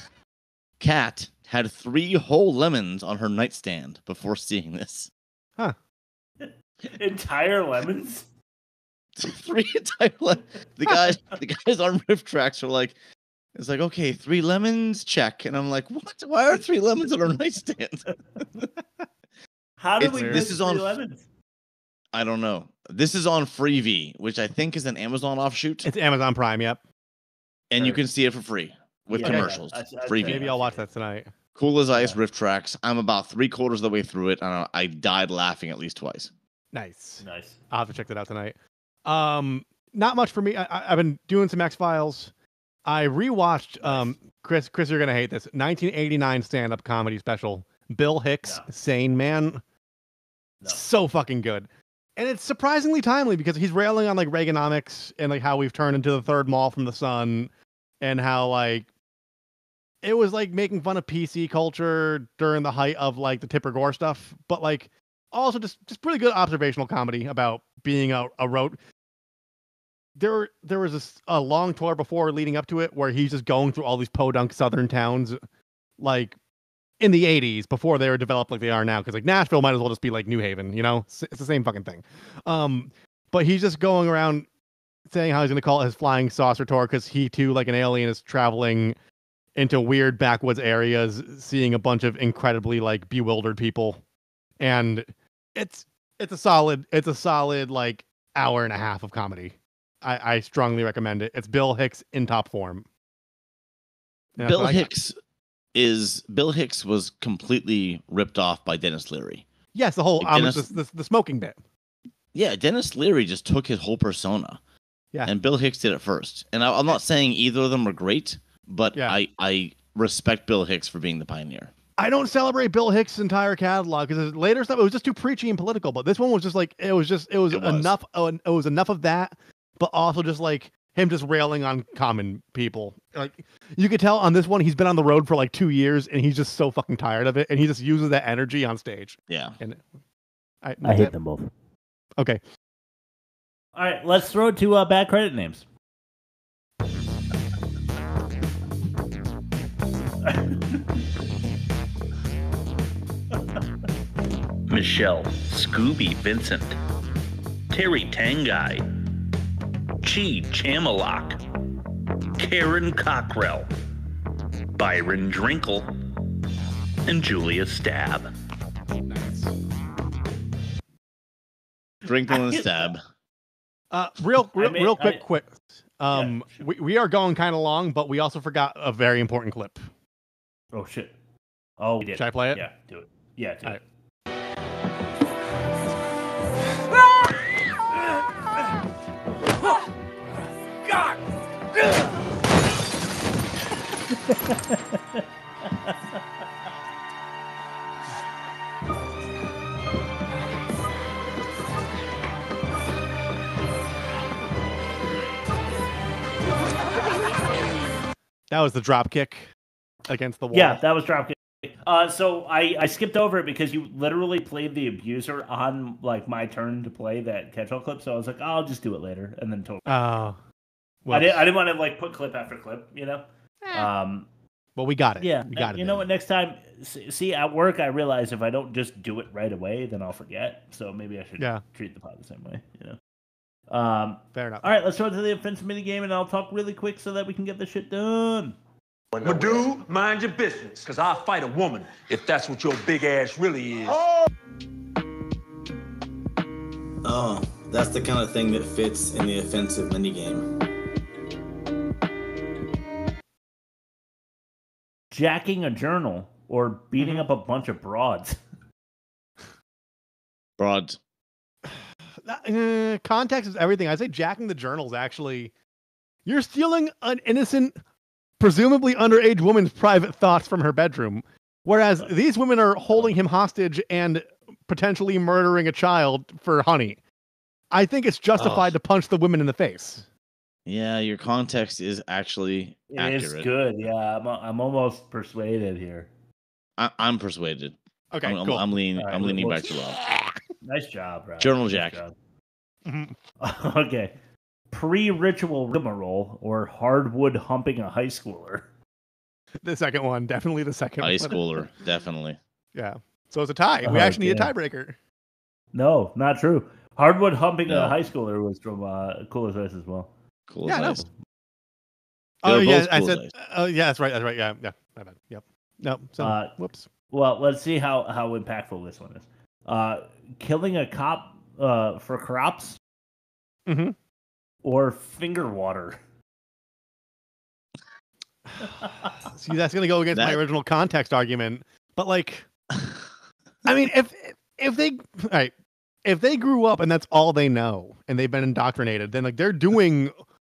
cat had 3 whole lemons on her nightstand before seeing this. Huh. Entire lemons? 3 entire lemons. The guys on Riff Tracks are like, it's like, okay, 3 lemons, check. And I'm like, what? Why are 3 lemons on her nightstand? How do we miss 3 lemons? I don't know. This is on Freevee, which I think is an Amazon offshoot. It's Amazon Prime, yep. And you can see it for free with commercials. Freevee. Maybe I'll watch that tonight. Cool as Ice, Riff Tracks. I'm about 3/4 of the way through it, and I died laughing at least twice. Nice. Nice. I'll have to check that out tonight. Not much for me. I've been doing some X-Files. I rewatched Chris, you're gonna hate this 1989 stand-up comedy special, Bill Hicks, Sane Man. So fucking good. And it's surprisingly timely because he's railing on like Reaganomics and like how we've turned into the third mall from the sun, and how like it was like making fun of PC culture during the height of like the Tipper Gore stuff, but like also just really good observational comedy about being a road. There was a long tour before leading up to it where he's just going through all these podunk southern towns, like in the 80s before they were developed like they are now. Because like Nashville might as well just be like New Haven, you know? It's the same fucking thing. But he's just going around saying how he's going to call it his flying saucer tour because he too, like an alien, is traveling into weird backwoods areas, seeing a bunch of incredibly like bewildered people, and it's a solid like hour and a half of comedy. I strongly recommend it. It's Bill Hicks in top form. Bill Hicks was completely ripped off by Dennis Leary. Yes, the whole Like the smoking bit. Yeah, Dennis Leary just took his whole persona. Yeah. And Bill Hicks did it first. And I'm not saying either of them are great, but I respect Bill Hicks for being the pioneer. I don't celebrate Bill Hicks' entire catalog because later stuff it was just too preachy and political. But this one was just like it was enough. It was enough of that, but also just like him just railing on common people. Like you could tell on this one, he's been on the road for like 2 years and he's just so fucking tired of it, and he just uses that energy on stage. Yeah. And I hate them both. Okay. All right, let's throw it to bad credit names. Michelle Scooby Vincent, Terry Tangai, Chi Chamalak, Karen Cockrell, Byron Drinkle, and Julia Stab. Drinkle and Stab. Real quick. We are going kind of long, but we also forgot a very important clip. Oh shit! Oh, we did. Should I play it? Yeah, do it. Yeah, do it. God! That was the drop kick against the wall. Yeah, that was drop kick. So I skipped over it because you literally played the abuser on like my turn to play that catch-all clip. So I was like, I'll just do it later, and then totally. Oh, I didn't want to like put clip after clip, you know. Well, we got it. Yeah, we got it. You know what? Next time, see at work, I realize if I don't just do it right away, then I'll forget. So maybe I should treat the pod the same way, you know. Fair enough. All right, let's go to the offensive minigame, and I'll talk really quick so that we can get this shit done. Well, dude, mind your business, because I'll fight a woman if that's what your big ass really is. Oh, that's the kind of thing that fits in the offensive minigame. Jacking a journal or beating up a bunch of broads. Broads. Context is everything. I say jacking the journals, actually. You're stealing an innocent, presumably underage woman's private thoughts from her bedroom. Whereas these women are holding him hostage and potentially murdering a child for honey. I think it's justified to punch the women in the face. Yeah, your context is actually accurate. It's good. Yeah, I'm almost persuaded here. I'm persuaded. Okay, cool. I'm leaning back to Rob. Nice job, Rob. Journal Jack. Okay. Pre-ritual rigmarole or hardwood humping a high schooler. The second one, definitely the second high one. Schooler, definitely. Yeah. So it's a tie. We actually need a tiebreaker. No, not true. Hardwood humping a high schooler was from Cool as Ice as well. Cool as Ice. Oh yeah, I said. Oh yeah, that's right. That's right. Yeah, my bad. Yep. No. So whoops. Well, let's see how impactful this one is. Killing a cop for crops, or finger water. See, that's gonna go against my original context argument. But like, I mean, if they grew up and that's all they know and they've been indoctrinated, then like they're doing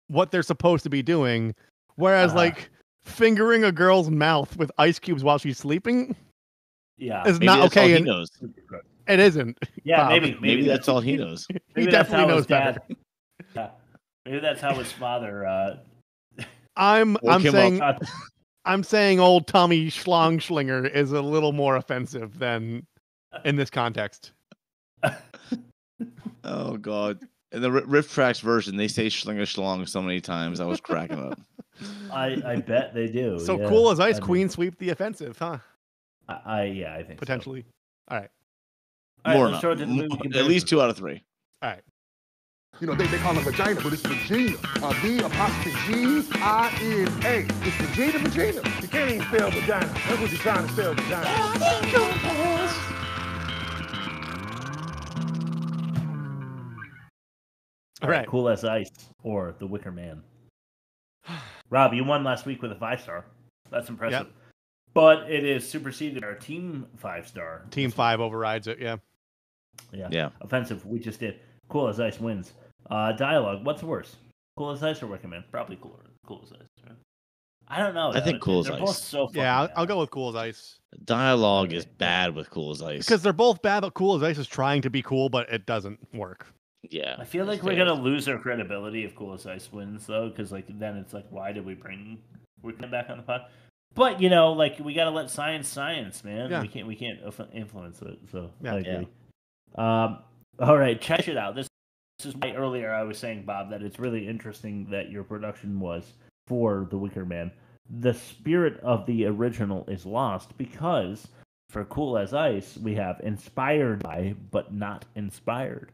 what they're supposed to be doing. Whereas like fingering a girl's mouth with ice cubes while she's sleeping, is not okay. He knows. It isn't. Yeah, Bob. maybe that's all he knows. He definitely knows better. Yeah, maybe that's how his father. I'm saying old Tommy Schlongschlinger is a little more offensive than in this context. Oh God! In the Riff Tracks version, they say Schlinger Schlong so many times. I was cracking up. I bet they do. So Cool as Ice, Queen sweep the offensive, huh? I think potentially. So. All right. More than at least 2 out of 3. All right. You know, they call it vagina, but it's Vagina. V''G''I''N''A. It's Vagina. You can't even spell vagina. That's what you're trying to spell vagina. All right. Cool as Ice or The Wicker Man. Rob, you won last week with a 5-star. That's impressive. Yep. But it is superseded our team 5-star. Team 5 overrides it, yeah. Yeah. Offensive, we just did. Cool as Ice wins. Dialogue, what's worse? Cool as Ice or Wicker Man? Probably Cool as Ice. Right? I don't know. I think Cool as They're Ice. both so fucking Yeah, bad. I'll go with Cool as Ice. Dialogue is bad with Cool as Ice. Because they're both bad, but Cool as Ice is trying to be cool, but it doesn't work. Yeah. I feel like we're going to lose our credibility if Cool as Ice wins, though, because then it's like, why did we bring Wicker Man back on the pod? But, we got to let science, man. Yeah. We can't influence it, so Yeah. I agree. All right, check it out. This is why earlier I was saying, Bob, that it's really interesting that your production was for The Wicker Man. The spirit of the original is lost because for Cool as Ice, we have inspired by, but not inspired.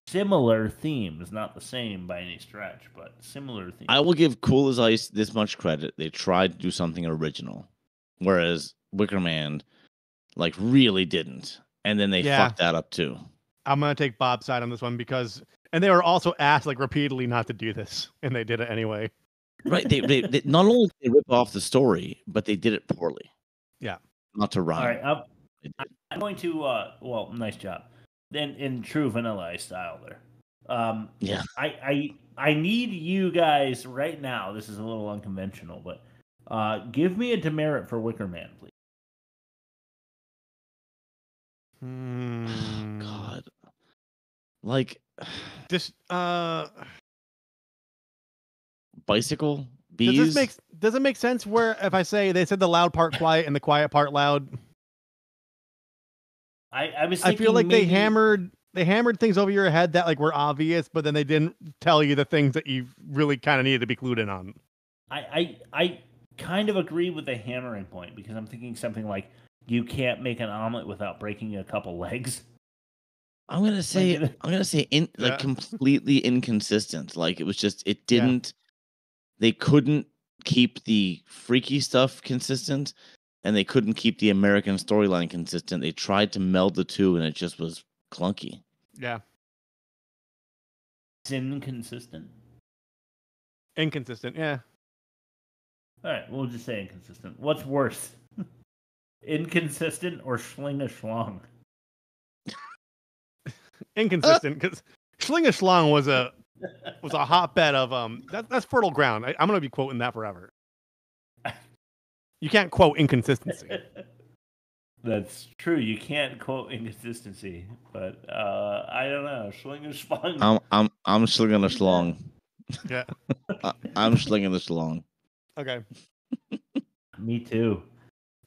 Similar themes, not the same by any stretch, but similar themes. I will give Cool as Ice this much credit. They tried to do something original, whereas Wicker Man, really didn't. And then they fucked that up too. I'm going to take Bob's side on this one and they were also asked repeatedly not to do this, and they did it anyway. Right. They not only did they rip off the story, but they did it poorly. Yeah. Not to rhyme. All right. I'm going to, nice job. Then in true Vanilla Ice style there. Yeah. I need you guys right now. This is a little unconventional, but give me a demerit for Wicker Man, please. God. This bicycle bees. Does it make sense where if I say they said the loud part quiet and the quiet part loud? I feel like they hammered things over your head that were obvious, but then they didn't tell you the things that you really kind of needed to be clued in on. I kind of agree with the hammering point because I'm thinking something like you can't make an omelet without breaking a couple legs. I'm gonna say completely inconsistent. It was just it didn't. They couldn't keep the freaky stuff consistent, and they couldn't keep the American storyline consistent. They tried to meld the two, and it just was clunky. Yeah. It's inconsistent. Inconsistent, yeah. All right, we'll just say inconsistent. What's worse? Inconsistent or Schling a Schlong? Inconsistent, because Schling a Schlong was a hotbed of that's fertile ground. I'm gonna be quoting that forever. You can't quote inconsistency. That's true. You can't quote inconsistency, but I don't know. Schling a Schlong. I'm slinging a schlong. Yeah. I'm slinging the schlong. Okay. Me too.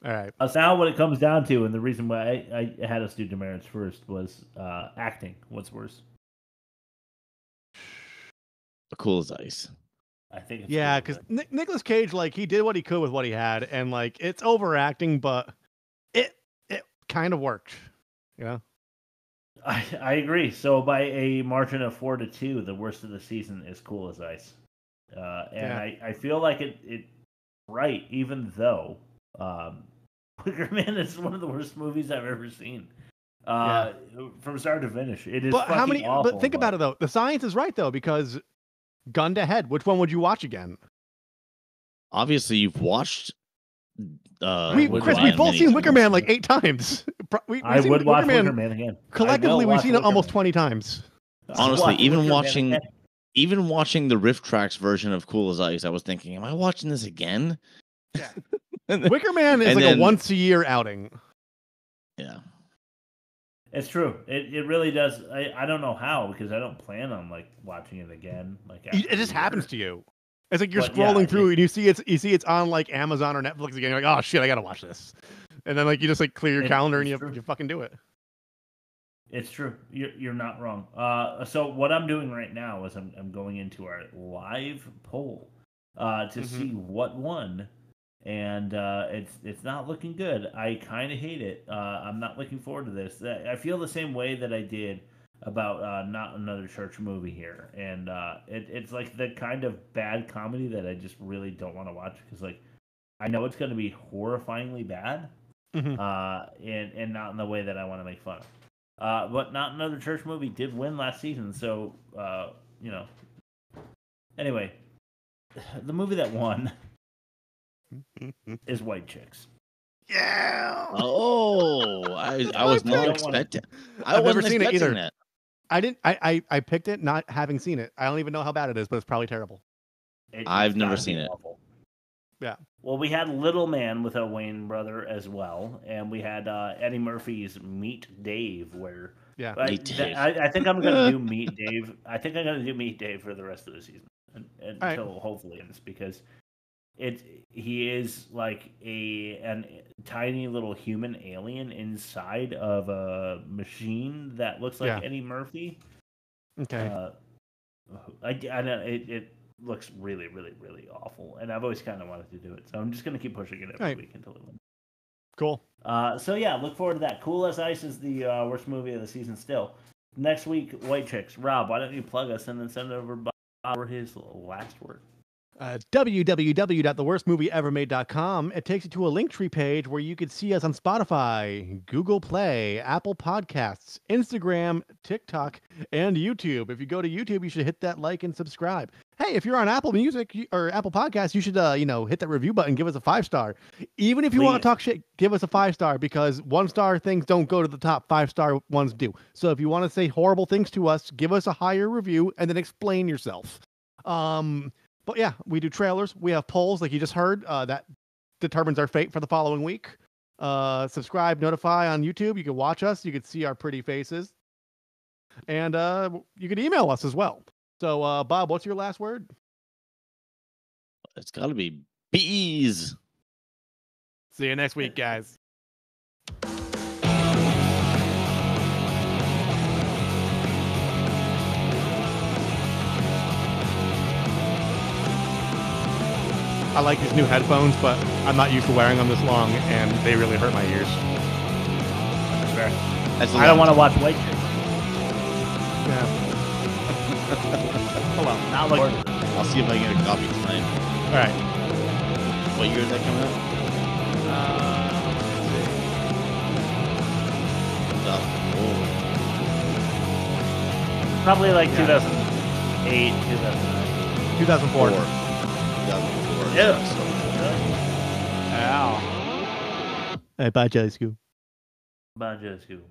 All right. So now what it comes down to, and the reason why I had us do demerits first was acting. What's worse? Cool as Ice. I think it's because Nicolas Cage, he did what he could with what he had, and it's overacting, but it kind of worked. Yeah. I agree. So by a margin of 4-2, the worst of the season is Cool as Ice. I feel like it right, even though Wicker Man is one of the worst movies I've ever seen. From start to finish. It is awful. But think about it though. The science is right though, because gun to head, which one would you watch again? Obviously you've watched we've both seen Wicker Man 8 times. I would watch Wicker Man again. Collectively, we've seen it almost 20 times. Honestly, even watching the Riff Tracks version of Cool as Ice, I was thinking, am I watching this again? Yeah. Wicker Man is a once a year outing. Yeah. It's true. It really does. I don't know how, because I don't plan on watching it again. It just happens to you. It's you're scrolling through and you see it's on Amazon or Netflix again. You're like, oh shit, I gotta watch this. And then you just clear your calendar and you fucking do it. It's true. You're not wrong. So what I'm doing right now is I'm going into our live poll to see what won, and it's not looking good. I kind of hate it. I'm not looking forward to this. I feel the same way that I did about Not Another Church Movie here, and it's like the kind of bad comedy that I just really don't want to watch because like I know it's going to be horrifyingly bad, and not in the way that I want to make fun of. But Not Another Church Movie did win last season, so you know. Anyway, the movie that won is White Chicks. Yeah. Oh, I was not expecting. I I've never wasn't seen it expecting either. that. I didn't. I picked it not having seen it. I don't even know how bad it is, but it's probably terrible. I've never seen it. Awful. Yeah. Well, we had Little Man with a Wayne brother as well, and we had Eddie Murphy's Meet Dave, where I think I'm going to do Meet Dave. I think I'm going to do Meet Dave for the rest of the season until hopefully it's because he is like a tiny little human alien inside of a machine that looks like Eddie Murphy. Okay. I know it looks really, really, really awful, and I've always kind of wanted to do it, so I'm just gonna keep pushing it every week until it wins. Cool. So yeah, look forward to that. Cool as Ice is the worst movie of the season still. Next week, White Chicks. Rob, why don't you plug us and then send it over Bob for his last word? www.theworstmovieevermade.com. It takes you to a Linktree page where you can see us on Spotify, Google Play, Apple Podcasts, Instagram, TikTok, and YouTube. If you go to YouTube, you should hit that like and subscribe. Hey, if you're on Apple Music or Apple Podcasts, you should hit that review button, give us a 5-star. Even if you want to talk shit, give us a 5-star because 1-star things don't go to the top, 5-star ones do. So if you want to say horrible things to us, give us a higher review and then explain yourself. But yeah, we do trailers. We have polls like you just heard. That determines our fate for the following week. Subscribe, notify on YouTube. You can watch us. You can see our pretty faces. And you can email us as well. So, Bob, what's your last word? It's got to be bees. See you next week, guys. I like these new headphones, but I'm not used to wearing them this long, and they really hurt my ears. That's fair. I don't want to watch White Chicks. Yeah. Well, not like. I'll see if I can get a copy tonight. All right. What year is that coming out? Probably like 2008, 2009. 2004. 2004. Yeah. Ow. Hey, bye, Jelly Scoop. Bye, Jelly Scoop.